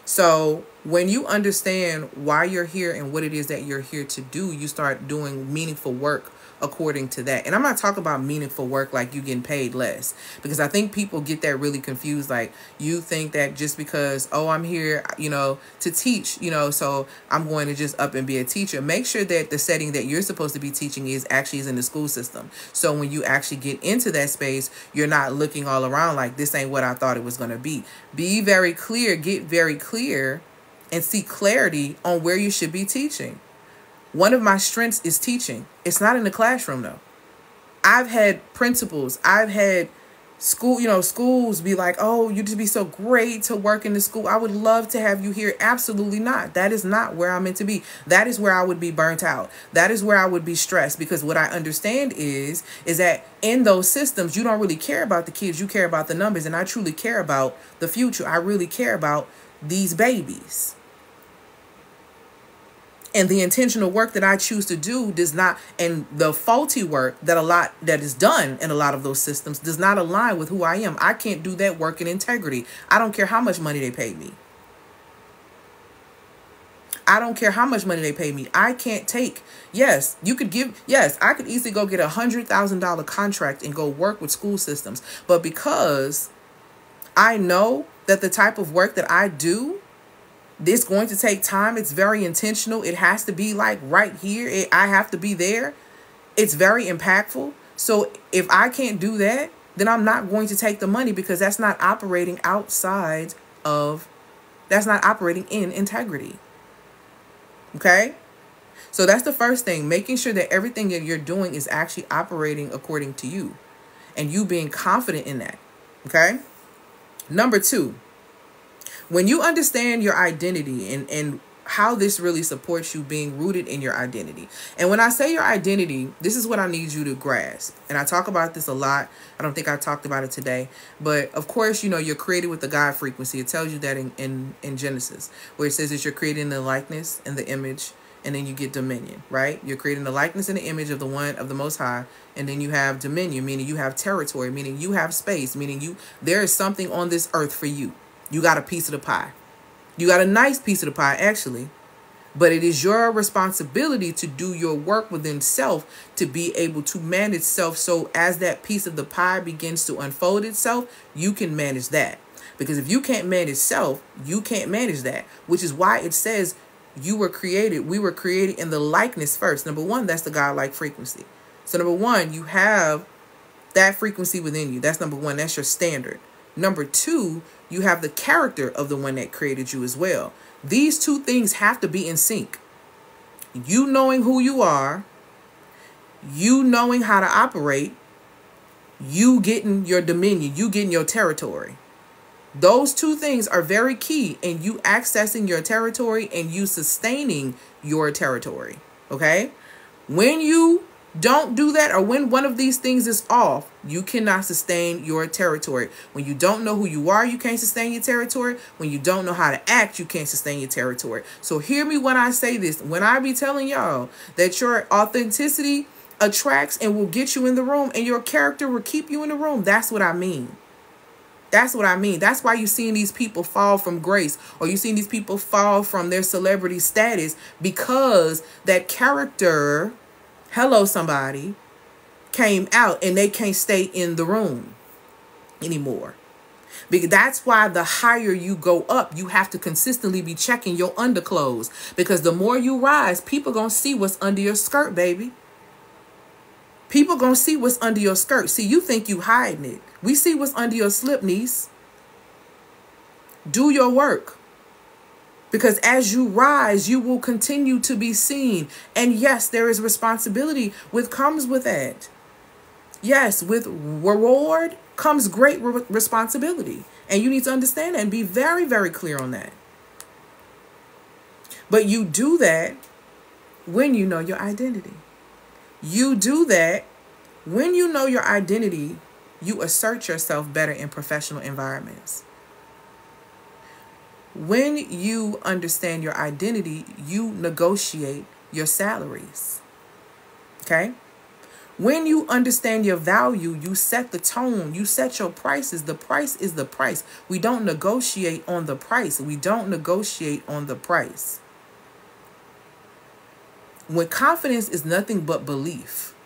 So when you understand why you're here and what it is that you're here to do, you start doing meaningful work according to that. And I'm not talking about meaningful work like you getting paid less, because I think people get that really confused. Like, you think that just because, oh, I'm here, to teach, so I'm going to just up and be a teacher. Make sure that the setting that you're supposed to be teaching is in the school system. So when you actually get into that space, you're not looking all around like, this ain't what I thought it was going to be. Be very clear, get very clear, and seek clarity on where you should be teaching. One of my strengths is teaching. It's not in the classroom, though. I've had principals, I've had schools be like, oh, you'd just be so great to work in the school. I would love to have you here. Absolutely not. That is not where I'm meant to be. That is where I would be burnt out. That is where I would be stressed, because what I understand is that in those systems, you don't really care about the kids. You care about the numbers. And I truly care about the future. I really care about these babies. And the intentional work that I choose to do does not, and the faulty work that is done in a lot of those systems does not align with who I am. I can't do that work in integrity. I don't care how much money they pay me. I don't care how much money they pay me. I can't take, I could easily go get $100,000 contract and go work with school systems. But because I know that the type of work that I do, it's going to take time. It's very intentional. It has to be like right here. I have to be there. It's very impactful. So if I can't do that, then I'm not going to take the money, because that's not operating that's not operating in integrity. Okay? So that's the first thing, making sure that everything that you're doing is actually operating according to you, and you being confident in that. Okay? Number 2. When you understand your identity and how this really supports you being rooted in your identity. And when I say your identity, this is what I need you to grasp. And I talk about this a lot. I don't think I talked about it today. But of course, you're created with the God frequency. It tells you that in Genesis, where it says that you're created in the likeness and the image, and then you get dominion, right? You're creating the likeness and the image of the Most High. And then you have dominion, meaning you have territory, meaning you have space, meaning there is something on this earth for you. You got a piece of the pie. You got a nice piece of the pie, actually. But it is your responsibility to do your work within self to be able to manage self. So as that piece of the pie begins to unfold itself, you can manage that. Because if you can't manage self, you can't manage that. Which is why it says we were created in the likeness first. Number 1, that's the God-like frequency. So number 1, you have that frequency within you. That's number 1. That's your standard. Number 2, you have the character of the one that created you as well. These 2 things have to be in sync. You knowing who you are, you knowing how to operate, you getting your dominion, you getting your territory. Those 2 things are very key in you accessing your territory and you sustaining your territory. Okay? When you don't do that, or when one of these things is off, you cannot sustain your territory. When you don't know who you are, you can't sustain your territory. When you don't know how to act, you can't sustain your territory. So hear me when I say this. When I be telling y'all that your authenticity attracts and will get you in the room, and your character will keep you in the room. That's what I mean. That's what I mean. That's why you're seeing these people fall from grace, or you're seeing these people fall from their celebrity status, because that character, hello somebody, came out and they can't stay in the room anymore. Because that's why the higher you go up, you have to consistently be checking your underclothes, because the more you rise, people gonna see what's under your skirt, baby. People gonna see what's under your skirt. See, you think you hiding it. We see what's under your slip, niece. Do your work. Because as you rise, you will continue to be seen. And yes, there is responsibility which comes with that. Yes, with reward comes great responsibility. And you need to understand that and be very, very clear on that. But you do that when you know your identity. You do that when you know your identity. You assert yourself better in professional environments. When you understand your identity, you negotiate your salaries. Okay? When you understand your value, you set the tone, you set your prices. The price is the price. We don't negotiate on the price. We don't negotiate on the price. When confidence is nothing but belief.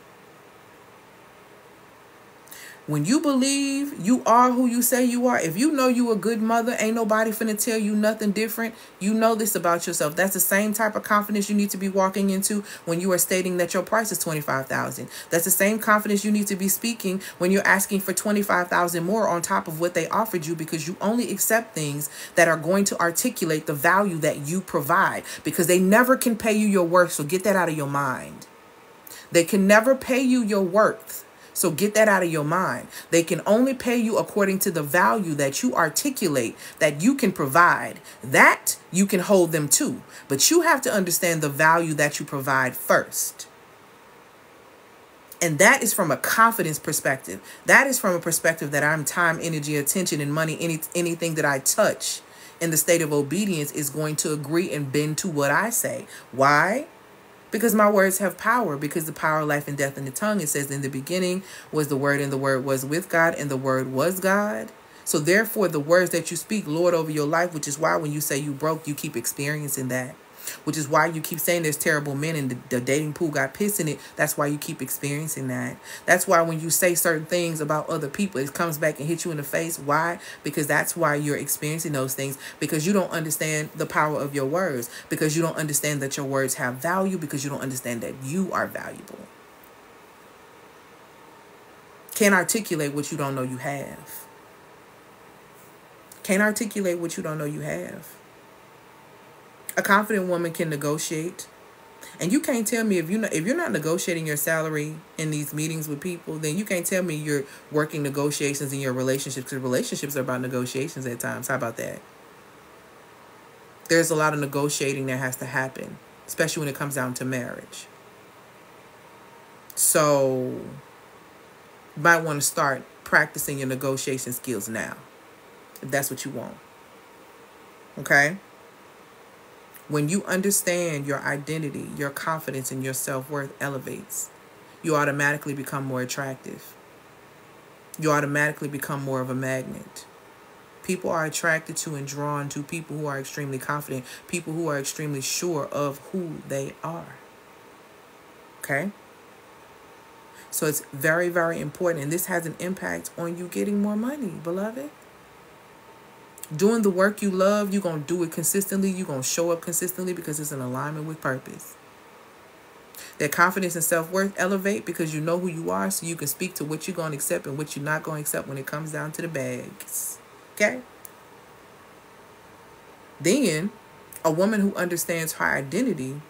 When you believe you are who you say you are, if you know you a good mother, ain't nobody finna tell you nothing different. You know this about yourself. That's the same type of confidence you need to be walking into when you are stating that your price is $25,000. That's the same confidence you need to be speaking when you're asking for $25,000 more on top of what they offered you, because you only accept things that are going to articulate the value that you provide, because they never can pay you your worth. So get that out of your mind. They can never pay you your worth. So get that out of your mind. They can only pay you according to the value that you articulate, that you can provide. That you can hold them to. But you have to understand the value that you provide first. And that is from a confidence perspective. That is from a perspective that I'm time, energy, attention, and money. Anything that I touch in the state of obedience is going to agree and bend to what I say. Why? Because my words have power, because the power of life and death in the tongue. It says in the beginning was the Word, and the Word was with God, and the Word was God. So therefore, the words that you speak, Lord, over your life, which is why when you say you broke, you keep experiencing that. Which is why you keep saying there's terrible men and the dating pool got piss in it. That's why you keep experiencing that. That's why when you say certain things about other people, it comes back and hits you in the face. Why? Because that's why you're experiencing those things. Because you don't understand the power of your words. Because you don't understand that your words have value. Because you don't understand that you are valuable. Can't articulate what you don't know you have. Can't articulate what you don't know you have. A confident woman can negotiate. And you can't tell me if you're not negotiating your salary in these meetings with people, then you can't tell me you're working negotiations in your relationships, because relationships are about negotiations at times. How about that? There's a lot of negotiating that has to happen, especially when it comes down to marriage. So you might want to start practicing your negotiation skills now, if that's what you want. Okay? When you understand your identity, your confidence and your self-worth elevates, you automatically become more attractive. You automatically become more of a magnet. People are attracted to and drawn to people who are extremely confident, people who are extremely sure of who they are. Okay? So it's very, very important. And this has an impact on you getting more money, beloved. Doing the work you love, you're going to do it consistently. You're going to show up consistently because it's in alignment with purpose. That confidence and self-worth elevate because you know who you are, so you can speak to what you're going to accept and what you're not going to accept when it comes down to the bags. Okay? Then, a woman who understands her identity,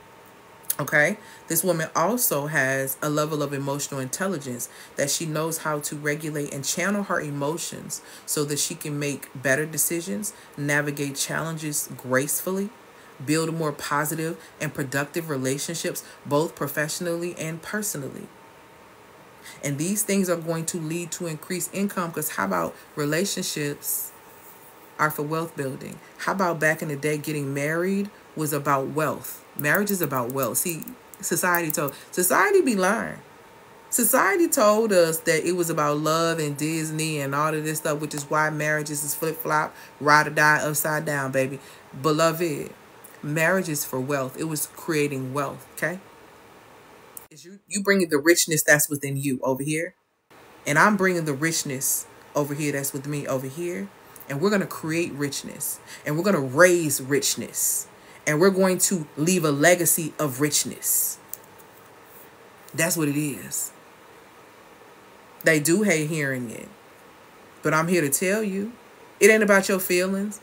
okay, this woman also has a level of emotional intelligence that she knows how to regulate and channel her emotions so that she can make better decisions, navigate challenges gracefully, build more positive and productive relationships, both professionally and personally. And these things are going to lead to increased income, because how about relationships are for wealth building? How about back in the day, getting married was about wealth? Marriage is about wealth. See, society be lying. Society told us that it was about love and Disney and all of this stuff, which is why marriages is flip-flop, ride or die, upside down, baby. Beloved, marriage is for wealth. It was creating wealth, okay? It's you bringing the richness that's within you over here, and I'm bringing the richness over here that's with me over here, and we're going to create richness, and we're going to raise richness, and we're going to leave a legacy of richness. That's what it is. They do hate hearing it, but I'm here to tell you, it ain't about your feelings.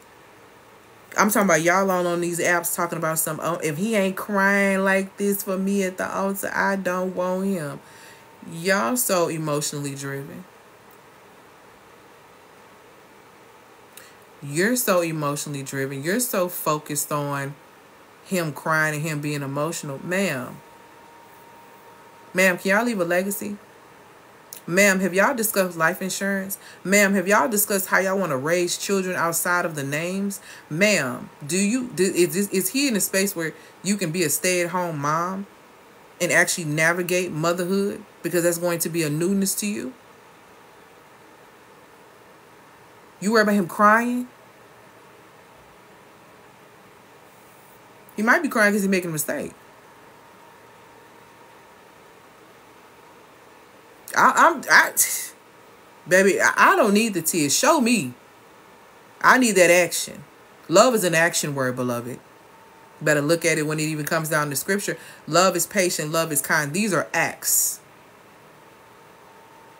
I'm talking about y'all all on these apps talking about some, oh, if he ain't crying like this for me at the altar, I don't want him. Y'all so emotionally driven. You're so emotionally driven. You're so focused on him crying and him being emotional. Ma'am, can y'all leave a legacy? Ma'am, have y'all discussed life insurance? Ma'am, have y'all discussed how y'all want to raise children outside of the names? Ma'am, is he in a space where you can be a stay-at-home mom and actually navigate motherhood, because that's going to be a newness to you? You worry about him crying? He might be crying because he's making a mistake. Baby, I don't need the tears. Show me. I need that action. Love is an action word, beloved. Better look at it when it even comes down to scripture. Love is patient. Love is kind. These are acts.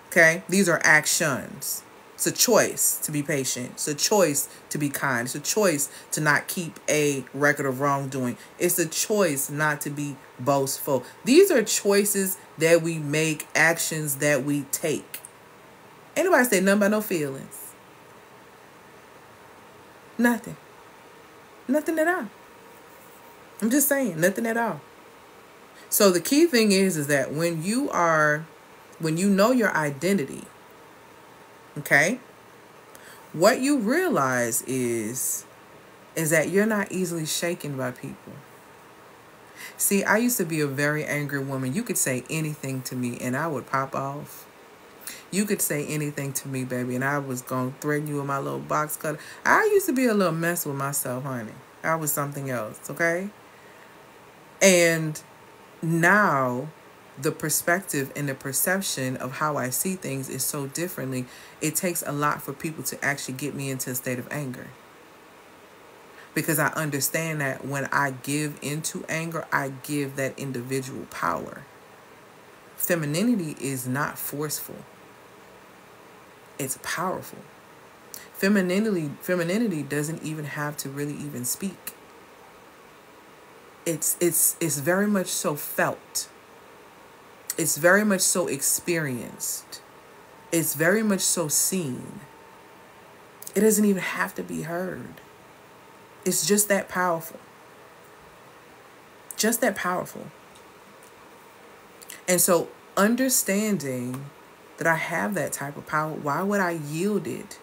Okay? These are actions. It's a choice to be patient. It's a choice to be kind. It's a choice to not keep a record of wrongdoing. It's a choice not to be boastful. These are choices that we make, actions that we take. Ain't nobody say nothing about no feelings. Nothing. Nothing at all. I'm just saying, nothing at all. So the key thing is that when you know your identity, okay, what you realize is that you're not easily shaken by people. See, I used to be a very angry woman. You could say anything to me and I would pop off. You could say anything to me, baby, and I was going to threaten you with my little box cutter. I used to be a little mess with myself, honey. I was something else, okay? And now the perspective and the perception of how I see things is so differently. It takes a lot for people to actually get me into a state of anger. Because I understand that when I give into anger, I give that individual power. Femininity is not forceful. It's powerful. Femininity doesn't even have to really even speak. It's very much so felt. It's very much so experienced. It's very much so seen. It doesn't even have to be heard. It's just that powerful. Just that powerful. And so understanding that I have that type of power, why would I yield it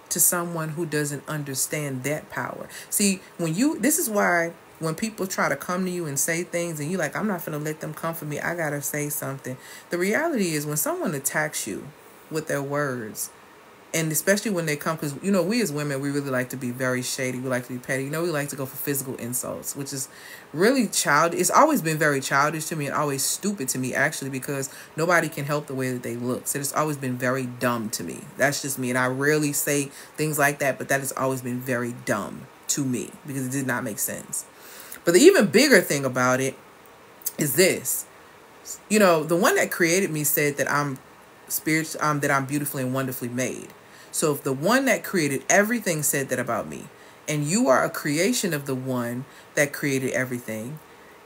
to someone who doesn't understand that power? See, this is why when people try to come to you and say things and you're like, I'm not going to let them come for me, I got to say something. The reality is when someone attacks you with their words, and especially when they come, because, we as women, we really like to be very shady. We like to be petty. We like to go for physical insults, which is really childish. It's always been very childish to me and always stupid to me, actually, because nobody can help the way that they look. So it's always been very dumb to me. That's just me. And I rarely say things like that, but that has always been very dumb to me because it did not make sense. But the even bigger thing about it is this. The one that created me said that I'm spiritual, that I'm beautifully and wonderfully made. So if the one that created everything said that about me, and you are a creation of the one that created everything,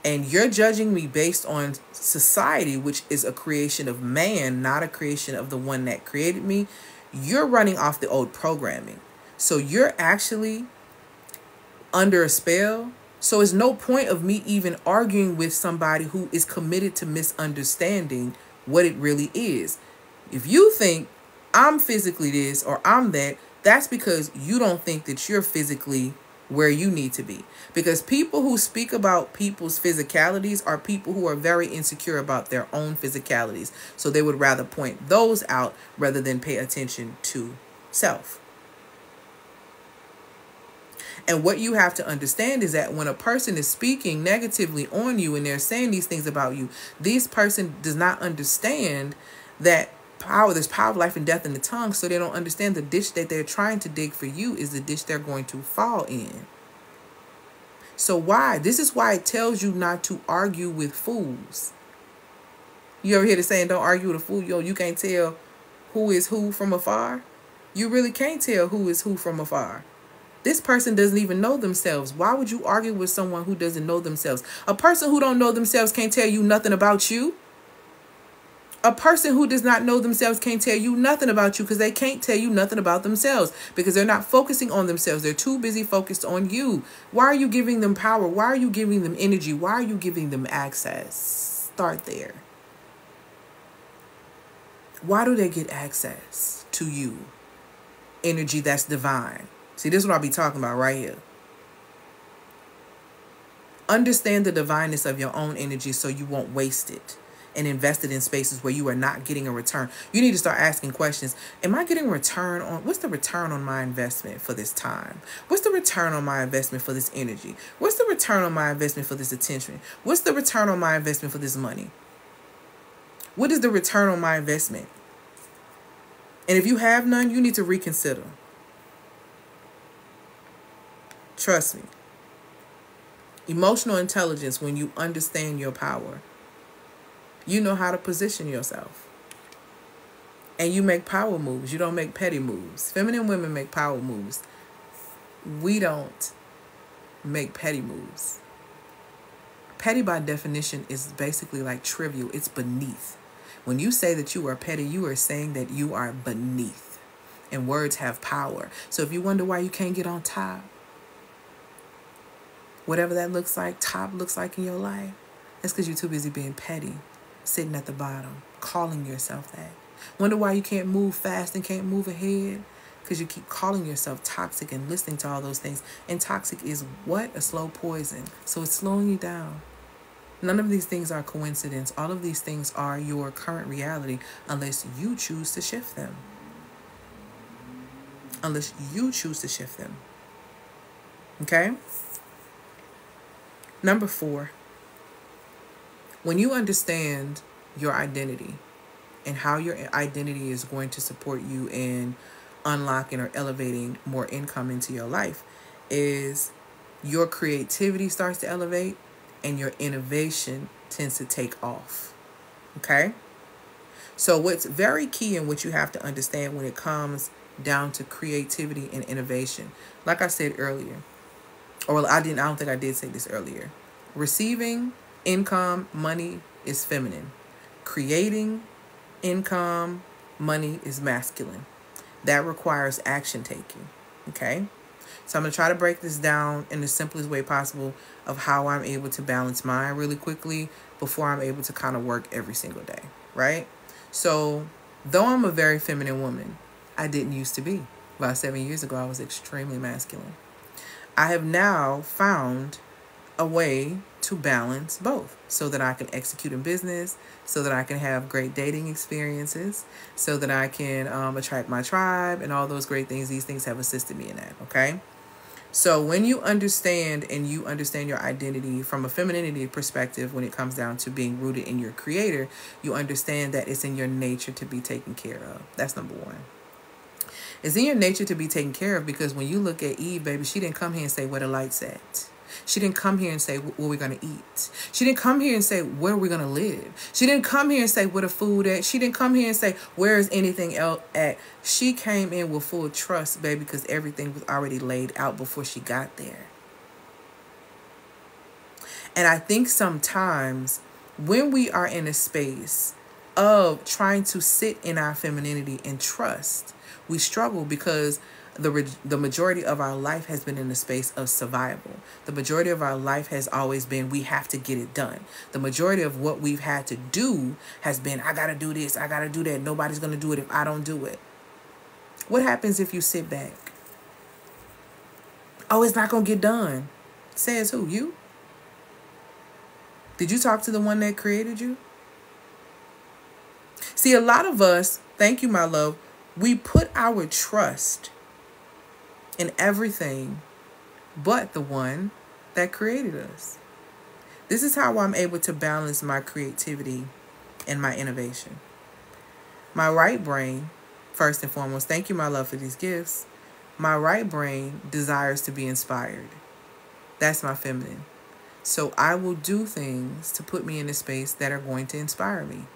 and you're judging me based on society, which is a creation of man, not a creation of the one that created me, you're running off the old programming. So you're actually under a spell. So it's no point of me even arguing with somebody who is committed to misunderstanding what it really is. If you think I'm physically this or I'm that, that's because you don't think that you're physically where you need to be. Because people who speak about people's physicalities are people who are very insecure about their own physicalities. So they would rather point those out rather than pay attention to self. And what you have to understand is that when a person is speaking negatively on you and they're saying these things about you, this person does not understand that there's power of life and death in the tongue. So they don't understand the ditch that they're trying to dig for you is the ditch they're going to fall in. So why? This is why it tells you not to argue with fools. You ever hear the saying, don't argue with a fool? Yo, you can't tell who is who from afar. You really can't tell who is who from afar. This person doesn't even know themselves. Why would you argue with someone who doesn't know themselves? A person who don't know themselves can't tell you nothing about you. A person who does not know themselves can't tell you nothing about you because they can't tell you nothing about themselves because they're not focusing on themselves. They're too busy focused on you. Why are you giving them power? Why are you giving them energy? Why are you giving them access? Start there. Why do they get access to you? Energy that's divine. See, this is what I'll be talking about right here. Understand the divineness of your own energy so you won't waste it and invest it in spaces where you are not getting a return. You need to start asking questions. Am I getting a return on, what's the return on my investment for this time? What's the return on my investment for this energy? What's the return on my investment for this attention? What's the return on my investment for this money? What is the return on my investment? And if you have none, you need to reconsider. Trust me. Emotional intelligence, when you understand your power, you know how to position yourself. And you make power moves. You don't make petty moves. Feminine women make power moves. We don't make petty moves. Petty by definition is basically like trivial. It's beneath. When you say that you are petty, you are saying that you are beneath. And words have power. So if you wonder why you can't get on top, whatever that looks like, top looks like in your life, it's because you're too busy being petty, sitting at the bottom, calling yourself that. Wonder why you can't move fast and can't move ahead? Because you keep calling yourself toxic and listening to all those things. And toxic is what? A slow poison. So it's slowing you down. None of these things are coincidence. All of these things are your current reality unless you choose to shift them. Unless you choose to shift them. Okay? Number 4, when you understand your identity and how your identity is going to support you in unlocking or elevating more income into your life, is your creativity starts to elevate and your innovation tends to take off. Okay? So what's very key and what you have to understand when it comes down to creativity and innovation, like I said earlier, or I don't think I did say this earlier. Receiving income, money is feminine. Creating income, money is masculine. That requires action taking. Okay? So I'm going to try to break this down in the simplest way possible of how I'm able to balance mine really quickly before I'm able to kind of work every single day. Right? So though I'm a very feminine woman, I didn't used to be. About 7 years ago, I was extremely masculine. I have now found a way to balance both so that I can execute in business, so that I can have great dating experiences, so that I can attract my tribe and all those great things. These things have assisted me in that, okay? So when you understand and you understand your identity from a femininity perspective, when it comes down to being rooted in your creator, you understand that it's in your nature to be taken care of. That's number 1. It's in your nature to be taken care of because when you look at Eve, baby, she didn't come here and say where the light's at. She didn't come here and say what we're going to eat. She didn't come here and say where we're going to live. She didn't come here and say where the food at. She didn't come here and say where is anything else at. She came in with full trust, baby, because everything was already laid out before she got there. And I think sometimes when we are in a space of trying to sit in our femininity and trust, we struggle because the majority of our life has been in the space of survival. The majority of our life has always been, we have to get it done. The majority of what we've had to do has been, I got to do this, I got to do that. Nobody's going to do it if I don't do it. What happens if you sit back? Oh, it's not going to get done. Says who? You? Did you talk to the one that created you? See, a lot of us, thank you, my love, we put our trust in everything but the one that created us. This is how I'm able to balance my creativity and my innovation. My right brain, first and foremost, thank you, my love, for these gifts. My right brain desires to be inspired. That's my feminine. So I will do things to put me in a space that are going to inspire me.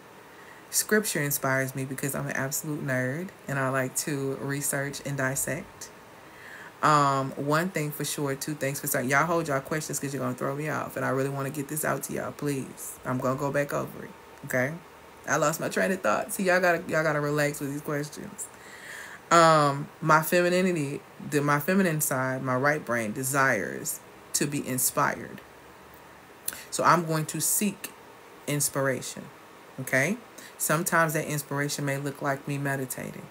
Scripture inspires me because I'm an absolute nerd and I like to research and dissect. One thing for sure, two things for certain. Y'all hold y'all questions because you're going to throw me off. And I really want to get this out to y'all, please. I'm going to go back over it, okay? I lost my train of thought. See, y'all gotta relax with these questions. My femininity, my feminine side, my right brain desires to be inspired. So I'm going to seek inspiration, okay? Sometimes that inspiration may look like me meditating.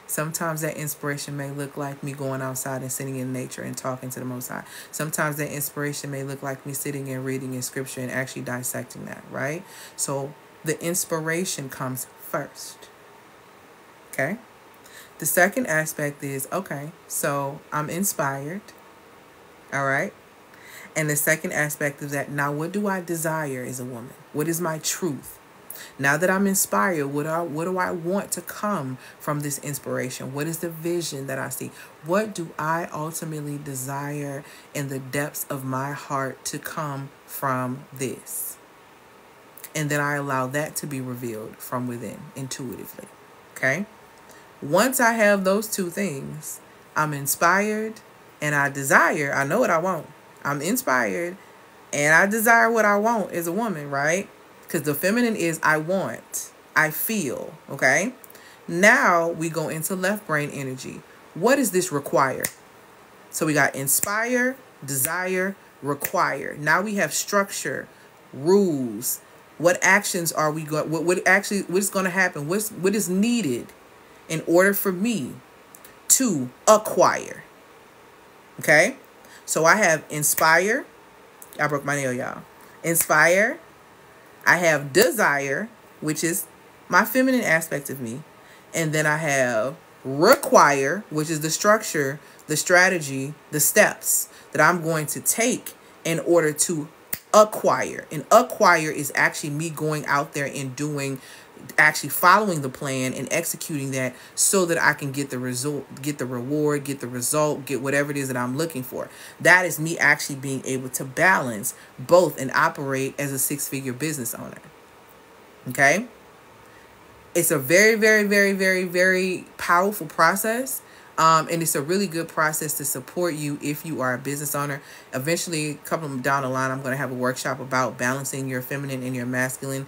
Sometimes that inspiration may look like me going outside and sitting in nature and talking to the Most High. Sometimes that inspiration may look like me sitting and reading in scripture and actually dissecting that, right? So the inspiration comes first, okay? The second aspect is, okay, so I'm inspired, all right? And the second aspect is that now what do I desire as a woman? What is my truth? Now that I'm inspired, what do I want to come from this inspiration? What is the vision that I see? What do I ultimately desire in the depths of my heart to come from this? And then I allow that to be revealed from within intuitively, okay? Once I have those two things, I'm inspired and I desire, I know what I want. I'm inspired and I desire what I want as a woman, right? Because the feminine is I want, I feel, okay? Now we go into left brain energy. What does this require? So we got inspire, desire, require. Now we have structure, rules. What actions are we going? What's going to happen? What is needed in order for me to acquire? Okay, so I have inspire. I broke my nail, y'all. Inspire. I have desire, which is my feminine aspect of me. And then I have require, which is the structure, the strategy, the steps that I'm going to take in order to acquire. And acquire is actually me going out there and doing, actually following the plan and executing that so that I can get the result, get the reward, get the result, get whatever it is that I'm looking for. That is me actually being able to balance both and operate as a six-figure business owner. Okay? It's a very, very, very, very, very powerful process. And it's a really good process to support you if you are a business owner. Eventually, a couple of them down the line, I'm going to have a workshop about balancing your feminine and your masculine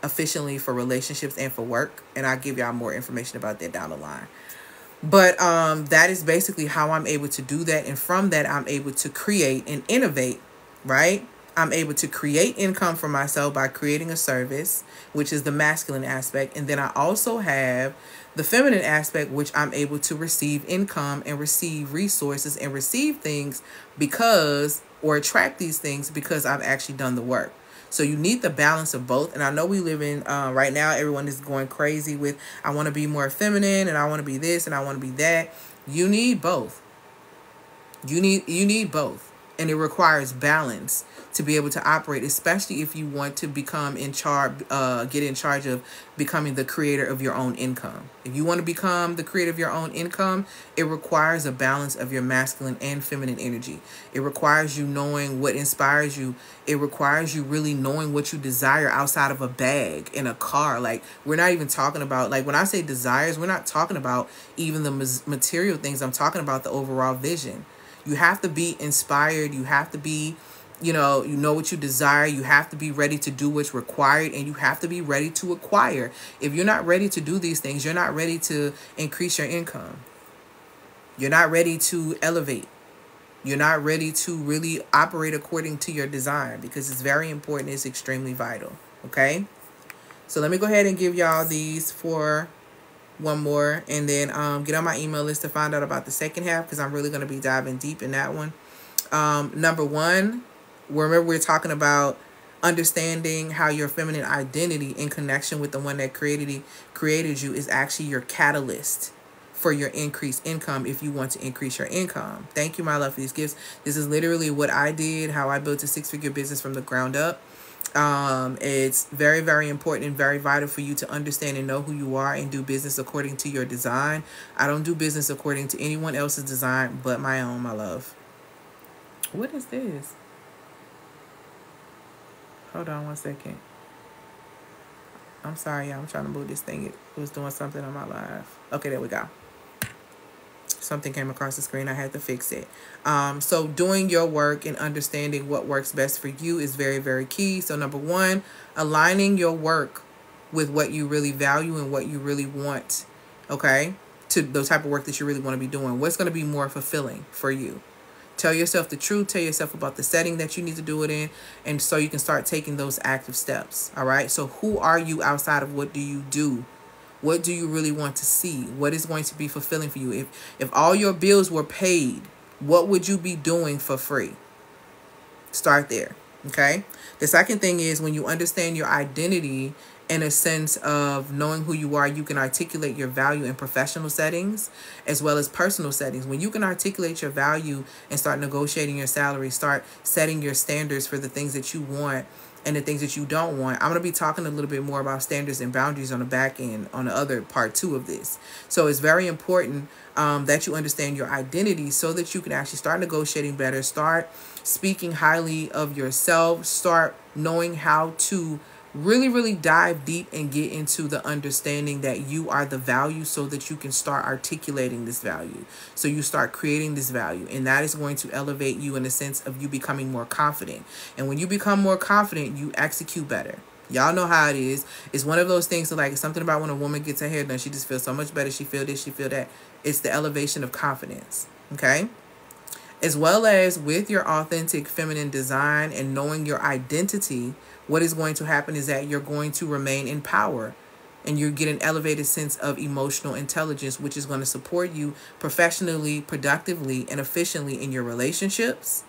efficiently for relationships and for work. And I'll give y'all more information about that down the line. But that is basically how I'm able to do that. And from that, I'm able to create and innovate, right? I'm able to create income for myself by creating a service, which is the masculine aspect. And then I also have the feminine aspect, which I'm able to receive income and receive resources and receive things because, or attract these things because I've actually done the work. So you need the balance of both. And I know we live in, right now, everyone is going crazy with, I want to be more feminine and I want to be this and I want to be that. You need both. You need both. And it requires balance to be able to operate, especially if you want to become in charge, get in charge of becoming the creator of your own income. If you want to become the creator of your own income, it requires a balance of your masculine and feminine energy. It requires you knowing what inspires you. It requires you really knowing what you desire outside of a bag in a car. Like, we're not even talking about, like, when I say desires, we're not talking about even the material things. I'm talking about the overall vision. You have to be inspired. You have to be, you know what you desire. You have to be ready to do what's required, and you have to be ready to acquire. If you're not ready to do these things, you're not ready to increase your income. You're not ready to elevate. You're not ready to really operate according to your desire, because it's very important. It's extremely vital. Okay? So let me go ahead and give y'all these 4 one more, and then get on my email list to find out about the second half, because I'm really going to be diving deep in that one. Number one, remember we're talking about understanding how your feminine identity in connection with the one that created you is actually your catalyst for your increased income if you want to increase your income. Thank you, my love, for these gifts. This is literally what I did, how I built a 6-figure business from the ground up. It's very, very important and very vital for you to understand and know who you are and do business according to your design. I don't do business according to anyone else's design but my own, my love. What is this? Hold on one second. I'm sorry, y'all. I'm trying to move this thing. It was doing something on my live. Okay, there we go. Something came across the screen. I had to fix it. So doing your work and understanding what works best for you is very, very key. So number one, aligning your work with what you really value and what you really want. Okay, to the type of work that you really want to be doing. What's going to be more fulfilling for you? Tell yourself the truth. Tell yourself about the setting that you need to do it in. And so you can start taking those active steps. All right. So who are you outside of what do you do? What do you really want to see? What is going to be fulfilling for you? If all your bills were paid, what would you be doing for free? Start there. Okay. The second thing is when you understand your identity in a sense of knowing who you are, you can articulate your value in professional settings as well as personal settings. When you can articulate your value and start negotiating your salary, start setting your standards for the things that you want and the things that you don't want. I'm going to be talking a little bit more about standards and boundaries on the back end on the other part 2 of this. So it's very important that you understand your identity so that you can actually start negotiating better, start speaking highly of yourself, start knowing how to really, really dive deep and get into the understanding that you are the value so that you can start articulating this value. So you start creating this value, and that is going to elevate you in the sense of you becoming more confident. And when you become more confident, you execute better. Y'all know how it is. It's one of those things that, like, something about when a woman gets her hair done, she just feels so much better. She feel this, she feel that. It's the elevation of confidence. Okay? As well as with your authentic feminine design and knowing your identity, what is going to happen is that you're going to remain in power and you get an elevated sense of emotional intelligence, which is going to support you professionally, productively, and efficiently in your relationships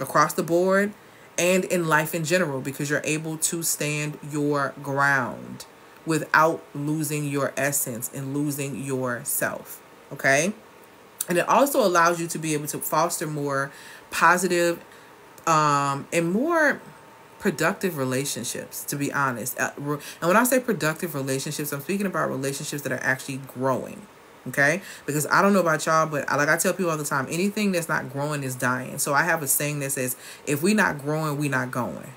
across the board and in life in general, because you're able to stand your ground without losing your essence and losing yourself. Okay? And it also allows you to be able to foster more positive and more productive relationships, to be honest. And when I say productive relationships, I'm speaking about relationships that are actually growing. Okay? Because I don't know about y'all, but like I tell people all the time, anything that's not growing is dying. So I have a saying that says, if we're not growing, we're not going.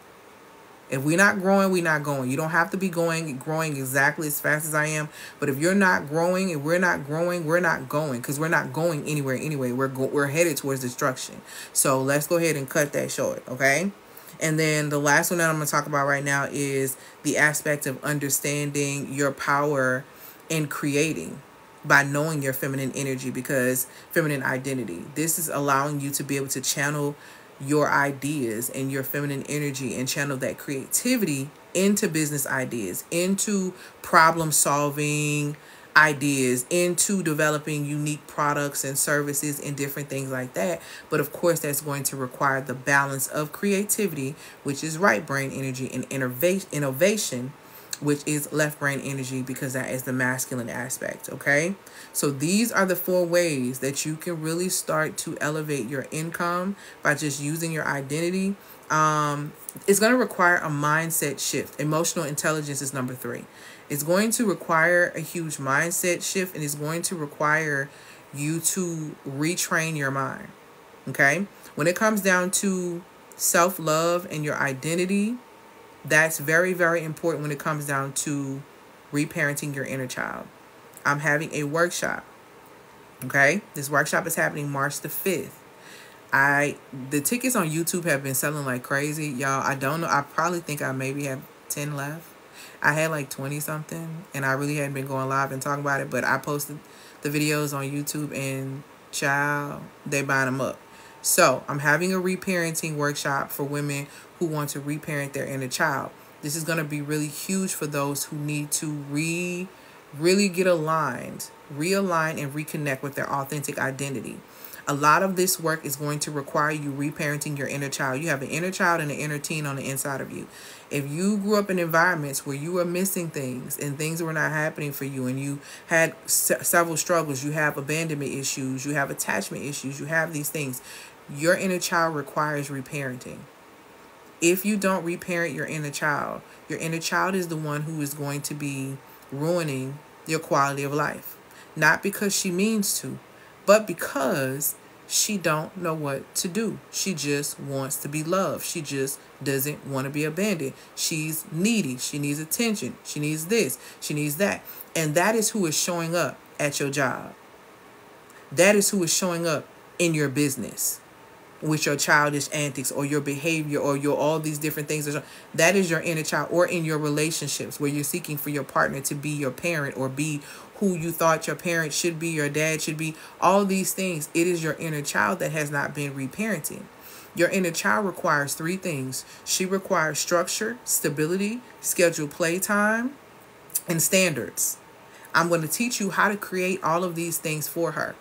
If we're not growing, we're not going. You don't have to be growing exactly as fast as I am. But if you're not growing, if we're not growing, we're not going. Because we're not going anywhere anyway. We're headed towards destruction. So let's go ahead and cut that short, okay? And then the last one that I'm going to talk about right now is the aspect of understanding your power in creating by knowing your feminine energy, because feminine identity. This is allowing you to be able to channel your ideas and your feminine energy and channel that creativity into business ideas, into problem solving ideas, into developing unique products and services and different things like that. But of course, that's going to require the balance of creativity, which is right brain energy, and innovation, which is left brain energy, because that is the masculine aspect. Okay, so these are the 4 ways that you can really start to elevate your income by just using your identity. It's going to require a mindset shift. Emotional intelligence is number 3. It's going to require a huge mindset shift, and it's going to require you to retrain your mind. Okay, when it comes down to self-love and your identity, that's very, very important when it comes down to reparenting your inner child. I'm having a workshop. Okay, this workshop is happening March the 5th. The tickets on YouTube have been selling like crazy, y'all. I don't know. I probably think I maybe have 10 left. I had like 20 something, and I really hadn't been going live and talking about it, but I posted the videos on YouTube, and child, they buying them up. So I'm having a reparenting workshop for women who want to reparent their inner child. This is going to be really huge for those who need to really get aligned, realign, and reconnect with their authentic identity. A lot of this work is going to require you reparenting your inner child. You have an inner child and an inner teen on the inside of you. If you grew up in environments where you were missing things and things were not happening for you, and you had several struggles, you have abandonment issues, you have attachment issues, you have these things, your inner child requires reparenting. If you don't reparent your inner child is the one who is going to be ruining your quality of life. Not because she means to, but because she don't know what to do. She just wants to be loved. She just doesn't want to be abandoned. She's needy. She needs attention. She needs this. She needs that. And that is who is showing up at your job. That is who is showing up in your business with your childish antics or your behavior or your all these different things. That is your inner child. Or in your relationships where you're seeking for your partner to be your parent or be who you thought your parent should be, your dad should be, all these things. It is your inner child that has not been reparenting. Your inner child requires 3 things. She requires structure, stability, scheduled playtime, and standards. I'm going to teach you how to create all of these things for her.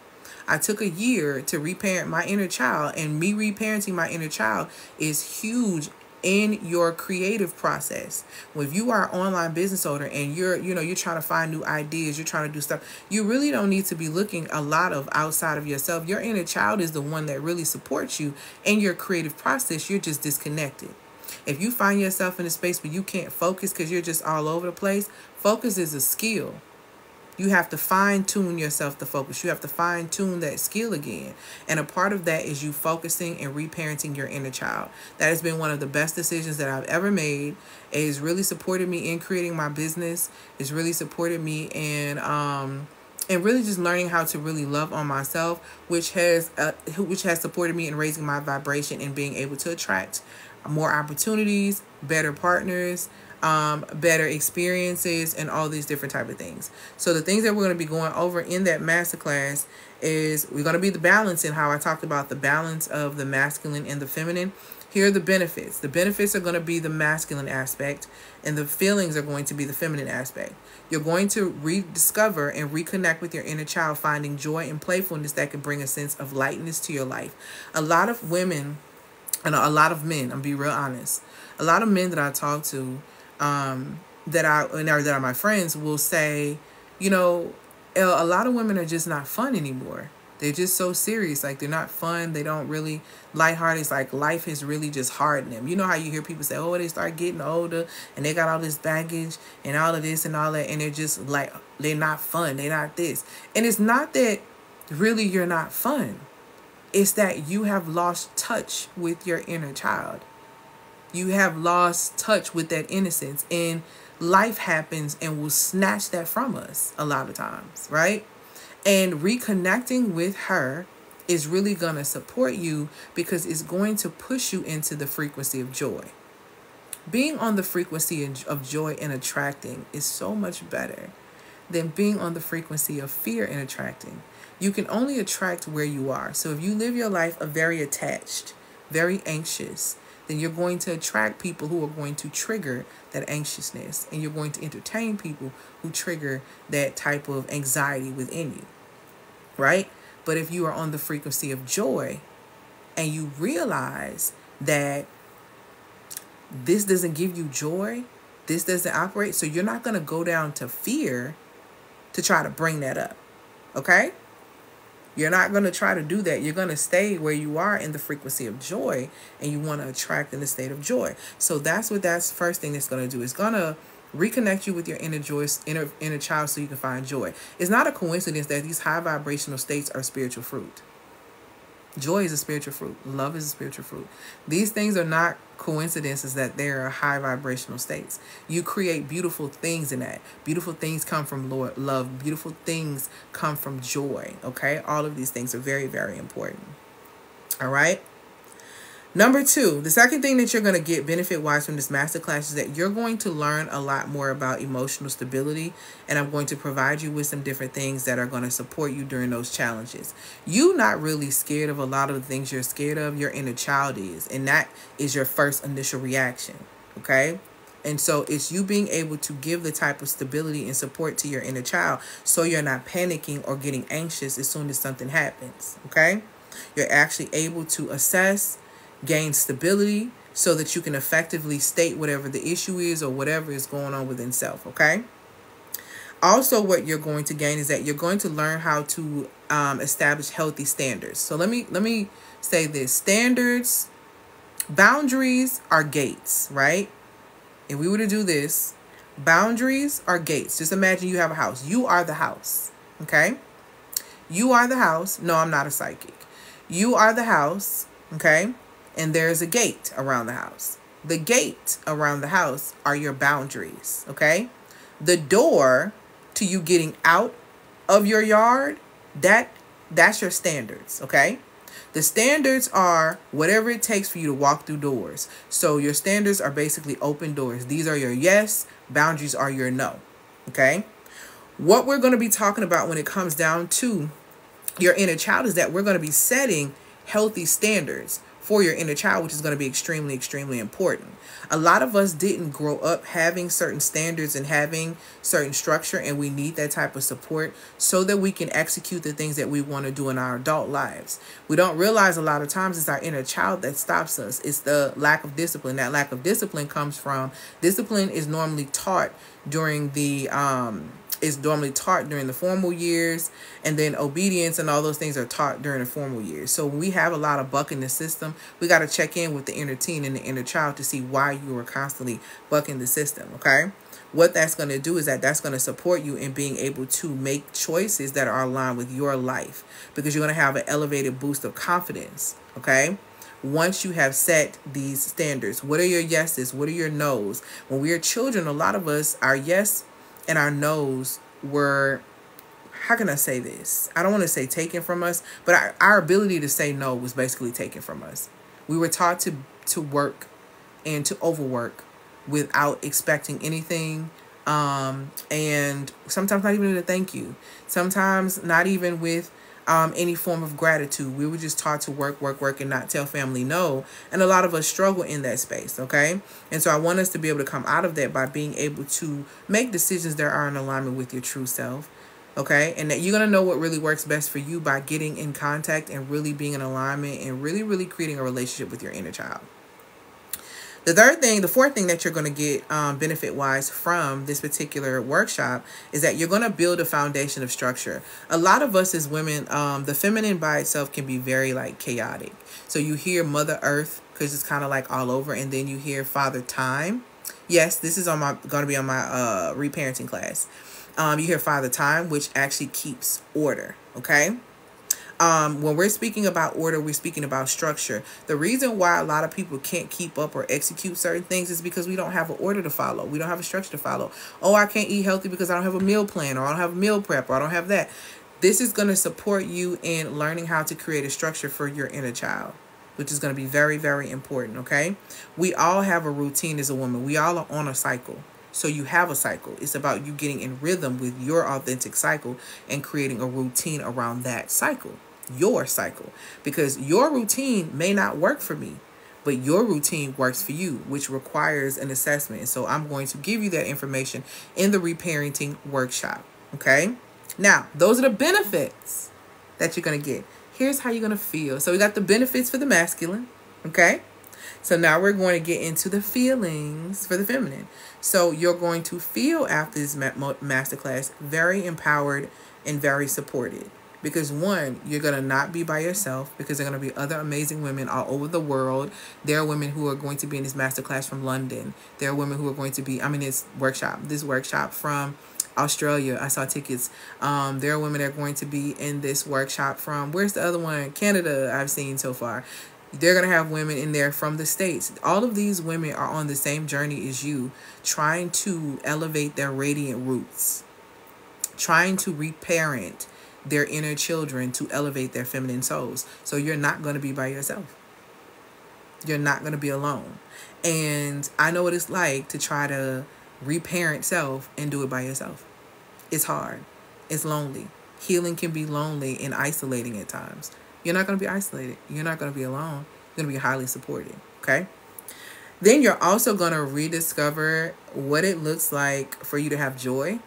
I took a year to reparent my inner child, and me reparenting my inner child is huge in your creative process. If you are an online business owner and you're trying to find new ideas, you're trying to do stuff, you really don't need to be looking a lot of outside of yourself. Your inner child is the one that really supports you in your creative process. You're just disconnected. If you find yourself in a space where you can't focus because you're just all over the place, focus is a skill. You have to fine-tune yourself to focus. You have to fine-tune that skill again. And a part of that is you focusing and reparenting your inner child. That has been one of the best decisions that I've ever made. It has really supported me in creating my business. It's really supported me in and really just learning how to really love on myself, which has supported me in raising my vibration and being able to attract more opportunities, better partners, better experiences, and all these different type of things. So the things that we're going to be going over in that masterclass is we're going to be the balance, and how I talked about the balance of the masculine and the feminine. Here are the benefits. The benefits are going to be the masculine aspect, and the feelings are going to be the feminine aspect. You're going to rediscover and reconnect with your inner child, finding joy and playfulness that can bring a sense of lightness to your life. A lot of women and a lot of men, I'm going to be real honest, a lot of men that I talk to that are my friends will say, a lot of women are just not fun anymore. They're just so serious. Like, they're not fun. They don't really lighthearted. It's like life has really just hardened them. You know how you hear people say, oh, they start getting older and they got all this baggage and all of this and all that. And they're just like, they're not fun. They're not this. And it's not that really you're not fun. It's that you have lost touch with your inner child. You have lost touch with that innocence, and life happens and will snatch that from us a lot of times, right? And reconnecting with her is really going to support you because it's going to push you into the frequency of joy. Being on the frequency of joy and attracting is so much better than being on the frequency of fear and attracting. You can only attract where you are. So if you live your life very attached, very anxious, then you're going to attract people who are going to trigger that anxiousness, and you're going to entertain people who trigger that type of anxiety within you, right? But if you are on the frequency of joy and you realize that this doesn't give you joy, this doesn't operate, so you're not going to go down to fear to try to bring that up, okay? You're not going to try to do that. You're going to stay where you are in the frequency of joy, and you want to attract in the state of joy. So that's what that's first thing it's going to do. It's going to reconnect you with your inner child so you can find joy. It's not a coincidence that these high vibrational states are spiritual fruit. Joy is a spiritual fruit. Love is a spiritual fruit. These things are not coincidences that they are high vibrational states. You create beautiful things in that. Beautiful things come from love. Beautiful things come from joy. Okay? All of these things are very, very important. All right? Number 2, the second thing that you're going to get benefit-wise from this masterclass is that you're going to learn a lot more about emotional stability, and I'm going to provide you with some different things that are going to support you during those challenges. You're not really scared of a lot of the things you're scared of. Your inner child is, and that is your first initial reaction, okay? And so it's you being able to give the type of stability and support to your inner child so you're not panicking or getting anxious as soon as something happens, okay? You're actually able to assess, gain stability so that you can effectively state whatever the issue is or whatever is going on within self, okay? Also, what you're going to gain is that you're going to learn how to establish healthy standards. So let me say this. Standards, boundaries are gates, right? If we were to do this, boundaries are gates. Just imagine you have a house. You are the house, okay? You are the house. No, I'm not a psychic. You are the house, okay? And there's a gate around the house. The gate around the house are your boundaries, okay? The door to you getting out of your yard, that's your standards, okay? The standards are whatever it takes for you to walk through doors. So your standards are basically open doors. These are your yes. Boundaries are your no. Okay. What we're going to be talking about when it comes down to your inner child is that we're going to be setting healthy standards for your inner child, which is going to be extremely, extremely important. A lot of us didn't grow up having certain standards and having certain structure, and we need that type of support so that we can execute the things that we want to do in our adult lives. We don't realize a lot of times it's our inner child that stops us. It's the lack of discipline. That lack of discipline comes from discipline is normally taught during the formal years, and then obedience and all those things are taught during the formal years. So when we have a lot of buck in the system, we got to check in with the inner teen and the inner child to see why you are constantly bucking the system, okay? What that's going to do is that's going to support you in being able to make choices that are aligned with your life, because you're going to have an elevated boost of confidence, okay? Once you have set these standards, what are your yeses? What are your nos? When we are children, a lot of us, our yes and our no's were, how can I say this? I don't want to say taken from us, but our ability to say no was basically taken from us. We were taught to work and to overwork without expecting anything. And sometimes not even with a thank you. Sometimes not even with any form of gratitude. We were just taught to work, and not tell family no. And a lot of us struggle in that space, okay? And so I want us to be able to come out of that by being able to make decisions that are in alignment with your true self, okay? And that you're going to know what really works best for you by getting in contact and really being in alignment and really, really creating a relationship with your inner child. The fourth thing that you're going to get benefit-wise from this particular workshop is that you're going to build a foundation of structure. A lot of us as women, the feminine by itself can be very chaotic. So you hear Mother Earth because it's kind of all over, and then you hear Father Time. Yes, this is going to be on my reparenting class. You hear Father Time, which actually keeps order, okay? When we're speaking about order, we're speaking about structure. The reason why a lot of people can't keep up or execute certain things is because we don't have an order to follow. We don't have a structure to follow. Oh, I can't eat healthy because I don't have a meal plan, or I don't have a meal prep, or I don't have that. This is going to support you in learning how to create a structure for your inner child, which is going to be very, very important, okay? We all have a routine as a woman. We all are on a cycle. So you have a cycle. It's about you getting in rhythm with your authentic cycle and creating a routine around that cycle, your cycle. Because your routine may not work for me, but your routine works for you, which requires an assessment. And so I'm going to give you that information in the reparenting workshop, okay? Now, those are the benefits that you're going to get. Here's how you're going to feel. So we got the benefits for the masculine, okay? So now we're going to get into the feelings for the feminine. So you're going to feel after this masterclass very empowered and very supported. Because one, you're going to not be by yourself, because there are going to be other amazing women all over the world. There are women who are going to be in this masterclass from London. There are women who are going to be, this workshop from Australia. I saw tickets. There are women that are going to be in this workshop from, where's the other one? Canada, I've seen so far. They're going to have women in there from the States. All of these women are on the same journey as you, trying to elevate their radiant roots, trying to reparent their inner children to elevate their feminine souls. So you're not going to be by yourself. You're not going to be alone. And I know what it's like to try to reparent self and do it by yourself. It's hard. It's lonely. Healing can be lonely and isolating at times. You're not going to be isolated. You're not going to be alone. You're going to be highly supported. Okay? Then you're also going to rediscover what it looks like for you to have joy,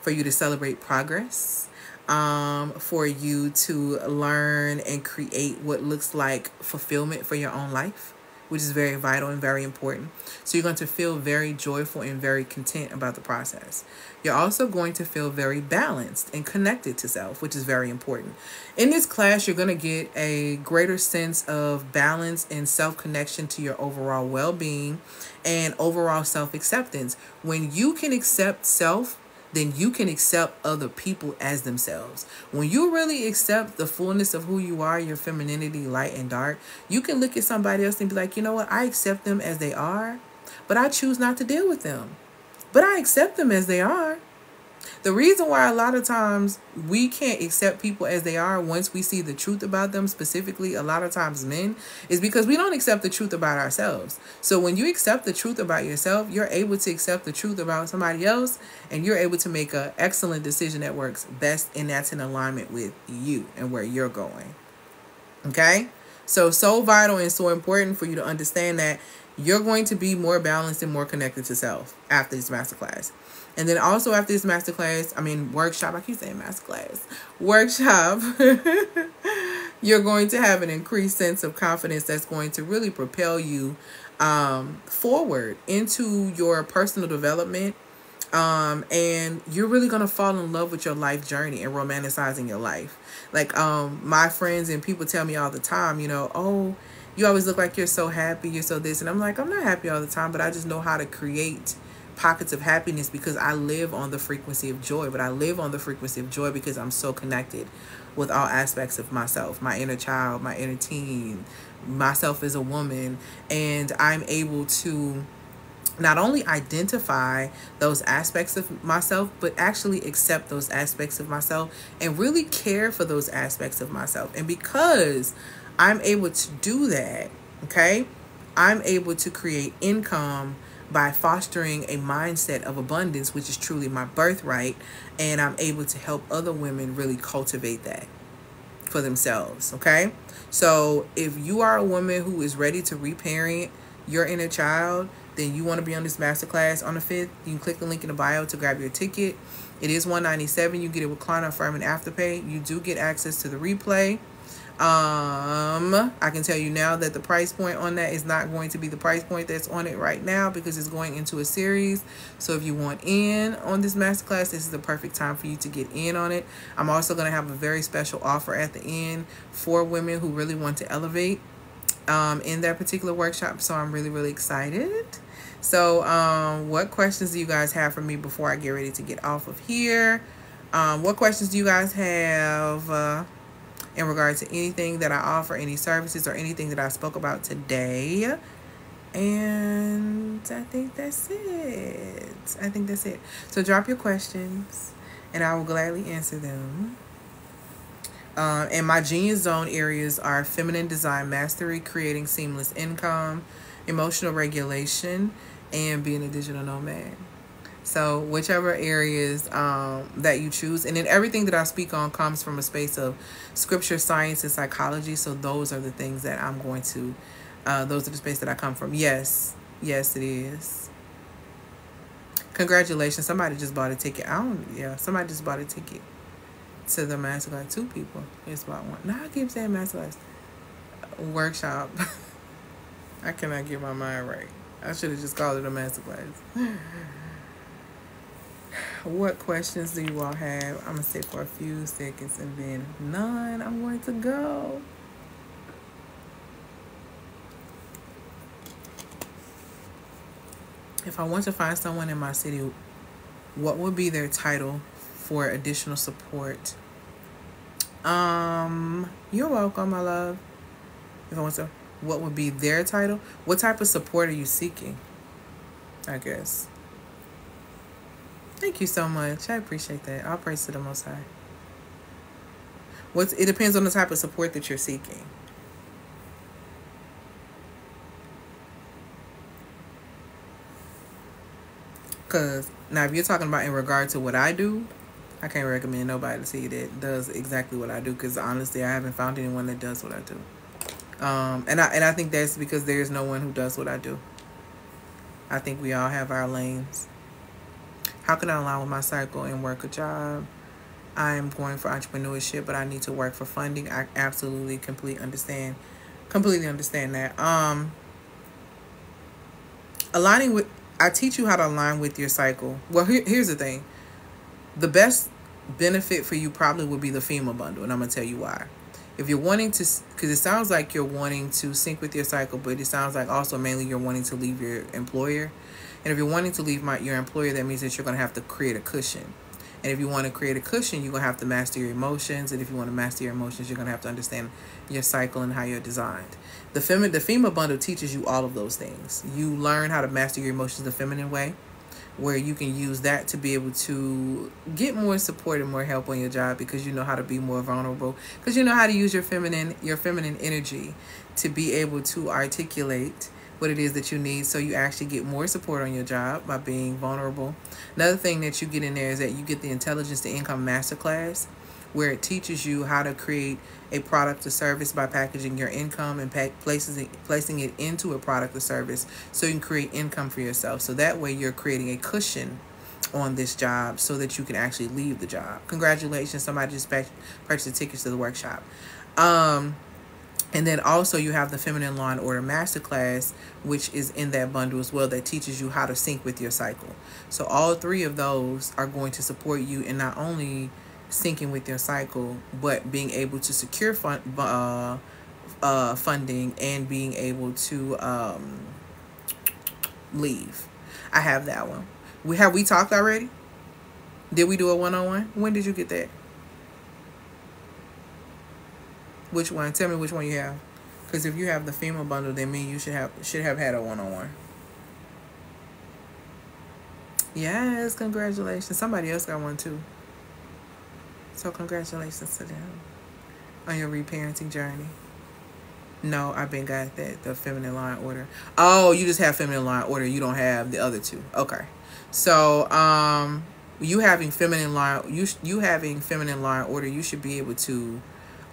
for you to celebrate progress, for you to learn and create what looks like fulfillment for your own life, which is very vital and very important. So you're going to feel very joyful and very content about the process. You're also going to feel very balanced and connected to self, which is very important. In this class, you're going to get a greater sense of balance and self-connection to your overall well-being and overall self-acceptance. When you can accept self, then you can accept other people as themselves. When you really accept the fullness of who you are, your femininity, light and dark, you can look at somebody else and be like, you know what? I accept them as they are, but I choose not to deal with them. But I accept them as they are. The reason why a lot of times we can't accept people as they are once we see the truth about them, specifically a lot of times men, is because we don't accept the truth about ourselves. So when you accept the truth about yourself, you're able to accept the truth about somebody else, and you're able to make an excellent decision that works best, and that's in alignment with you and where you're going. Okay? So vital and so important for you to understand that you're going to be more balanced and more connected to self after this masterclass. And then also after this workshop, I keep saying masterclass, workshop, you're going to have an increased sense of confidence that's going to really propel you forward into your personal development. And you're really going to fall in love with your life journey and romanticizing your life. Like, my friends and people tell me all the time, oh, you always look like you're so happy, you're so this. And I'm like, I'm not happy all the time, but I just know how to create pockets of happiness because I live on the frequency of joy. But I live on the frequency of joy because I'm so connected with all aspects of myself, my inner child, my inner teen, myself as a woman. And I'm able to not only identify those aspects of myself, but actually accept those aspects of myself and really care for those aspects of myself. And because I'm able to do that, okay, I'm able to create income by fostering a mindset of abundance, which is truly my birthright. And I'm able to help other women really cultivate that for themselves, okay? So if you are a woman who is ready to reparent your inner child, then you want to be on this masterclass on the 5th, you can click the link in the bio to grab your ticket. It is $197. You get it with Klarna, Affirm, and Afterpay. You do get access to the replay. I can tell you now that the price point on that is not going to be the price point that's on it right now because it's going into a series. So if you want in on this masterclass, this is the perfect time for you to get in on it. I'm also going to have a very special offer at the end for women who really want to elevate in that particular workshop. So I'm really, really excited. So what questions do you guys have for me before I get ready to get off of here? What questions do you guys have in regard to anything that I offer, any services or anything that I spoke about today? And I think that's it. So drop your questions and I will gladly answer them. And my Genius Zone areas are feminine design mastery, creating seamless income, emotional regulation, and being a digital nomad. So whichever areas that you choose. And then everything that I speak on comes from a space of scripture, science, and psychology. So those are the things that I'm going to, those are the space that I come from. Yes, it is. Congratulations. Somebody just bought a ticket. Somebody just bought a ticket to the masterclass. 2 people just bought one. Now I keep saying masterclass. Workshop. I cannot get my mind right. I should have just called it a masterclass. What questions do you all have? I'm going to sit for a few seconds and then none. I'm going to go. If I want to find someone in my city, what would be their title for additional support? You're welcome, my love. If I want to, what would be their title? What type of support are you seeking? I guess. Thank you so much. I appreciate that. All praise to the Most High. It depends on the type of support that you're seeking. Because now if you're talking about in regard to what I do, I can't recommend nobody to see that does exactly what I do, because honestly I haven't found anyone that does what I do. And I think that's because there's no one who does what I do. I think we all have our lanes. How can I align with my cycle and work a job? I'm going for entrepreneurship, but I need to work for funding. I absolutely completely understand that. Aligning with, I teach you how to align with your cycle. Well, here's the thing. The best benefit for you probably would be the FEMA bundle, and I'm going to tell you why. If you're wanting to, because it sounds like you're wanting to sync with your cycle, but it sounds like also mainly you're wanting to leave your employer. And if you're wanting to leave your employer, that means that you're going to have to create a cushion. And if you want to create a cushion, you're going to have to master your emotions. And if you want to master your emotions, you're going to have to understand your cycle and how you're designed. The FEMA bundle teaches you all of those things. You learn how to master your emotions the feminine way, where you can use that to be able to get more support and more help on your job, because you know how to be more vulnerable, because you know how to use your feminine energy to be able to articulate what it is that you need, so you actually get more support on your job by being vulnerable. Another thing that you get in there is that you get the Intelligence to Income Masterclass, where it teaches you how to create a product or service by packaging your income and placing it into a product or service, so you can create income for yourself. So that way you're creating a cushion on this job so that you can actually leave the job. Congratulations, somebody just purchased tickets to the workshop. And then also you have the Feminine Law and Order Masterclass, which is in that bundle as well, that teaches you how to sync with your cycle. So all three of those are going to support you in not only syncing with your cycle, but being able to secure funding and being able to leave. I have that one. We talked already? Did we do a one-on-one? When did you get that? Which one? Tell me which one you have. Because if you have the FEMA bundle, then you should have had a one-on-one. Yes, congratulations. Somebody else got one too. So congratulations to them on your reparenting journey. No, I've been got that, the Feminine Law and Order. Oh, you just have Feminine Law and Order. You don't have the other two. Okay. So, you having Feminine Law and Order, you should be able to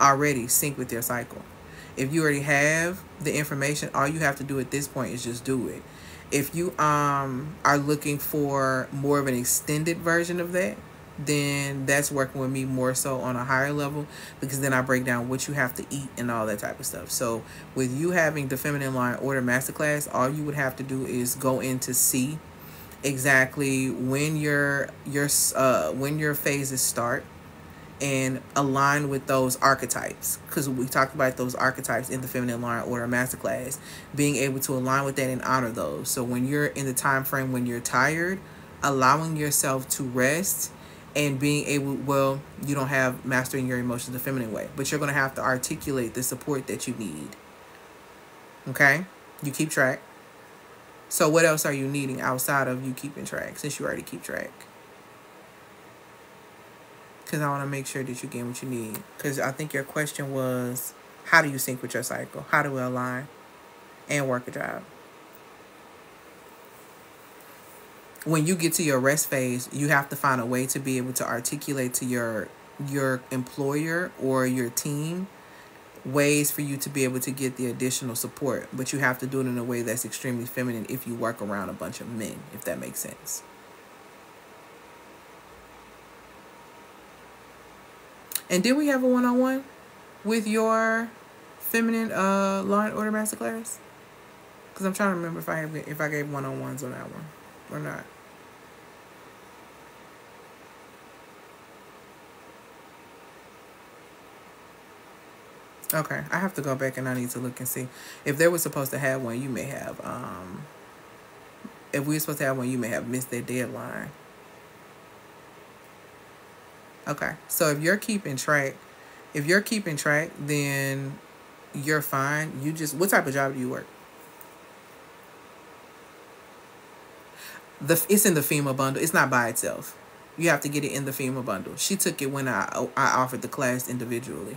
already sync with your cycle. If you already have the information, all you have to do at this point is just do it. If you are looking for more of an extended version of that, then that's working with me more so on a higher level, because then I break down what you have to eat and all that type of stuff. So with you having the Feminine Law and Order Masterclass, all you would have to do is go in to see exactly when your phases start, and align with those archetypes, because we talked about those archetypes in the Feminine Law and Order Masterclass, being able to align with that and honor those. So when you're in the time frame when you're tired, allowing yourself to rest and being able, well, you don't have mastering your emotions the feminine way, but you're going to have to articulate the support that you need. Okay? You keep track. So what else are you needing outside of you keeping track, since you already keep track? Because I want to make sure that you get what you need. Because I think your question was, how do you sync with your cycle? How do we align and work a job? When you get to your rest phase, you have to find a way to be able to articulate to your employer or your team ways for you to be able to get the additional support. But you have to do it in a way that's extremely feminine if you work around a bunch of men, if that makes sense. And did we have a one-on-one with your Feminine Law and Order Masterclass? Because I'm trying to remember if I gave one-on-ones on that one or not. Okay, I have to go back and I need to look and see. If they were supposed to have one, you may have, if we were supposed to have one, you may have missed that deadline. Okay, so if you're keeping track, then you're fine. What type of job do you work? It's in the FEMA bundle. It's not by itself. You have to get it in the FEMA bundle. She took it when I offered the class individually.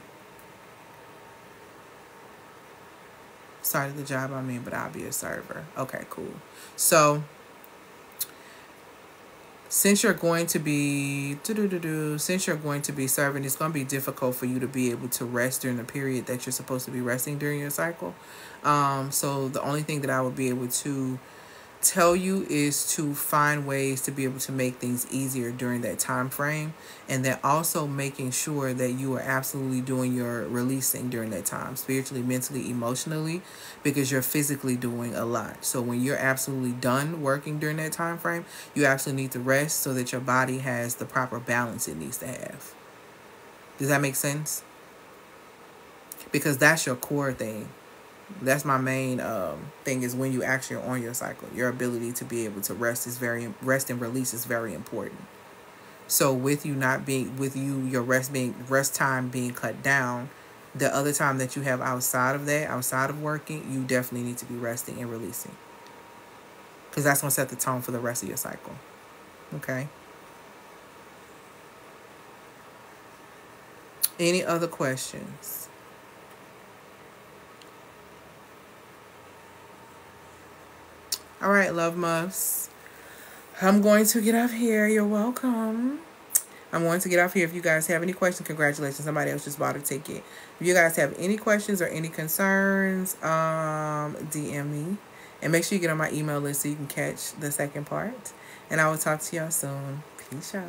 Started the job I'm in, but I'll be a server. Okay, cool. So since you're going to be serving, it's going to be difficult for you to be able to rest during the period that you're supposed to be resting during your cycle. So the only thing that I would be able to tell you is to find ways to be able to make things easier during that time frame, and then also making sure that you are absolutely doing your releasing during that time, spiritually, mentally, emotionally, because you're physically doing a lot. So when you're absolutely done working during that time frame, you absolutely need to rest so that your body has the proper balance it needs to have. Does that make sense? Because that's your core thing. That's my main thing, is when you actually are on your cycle, your ability to be able to rest and release is very important. So with you not being, with you, your rest time being cut down, the other time that you have outside of that, outside of working, you definitely need to be resting and releasing, because that's going to set the tone for the rest of your cycle. Okay. Any other questions? All right, love muffs. I'm going to get off here. You're welcome. I'm going to get off here. If you guys have any questions, congratulations. Somebody else just bought a ticket. If you guys have any questions or any concerns, DM me. And make sure you get on my email list so you can catch the second part. And I will talk to y'all soon. Peace, y'all.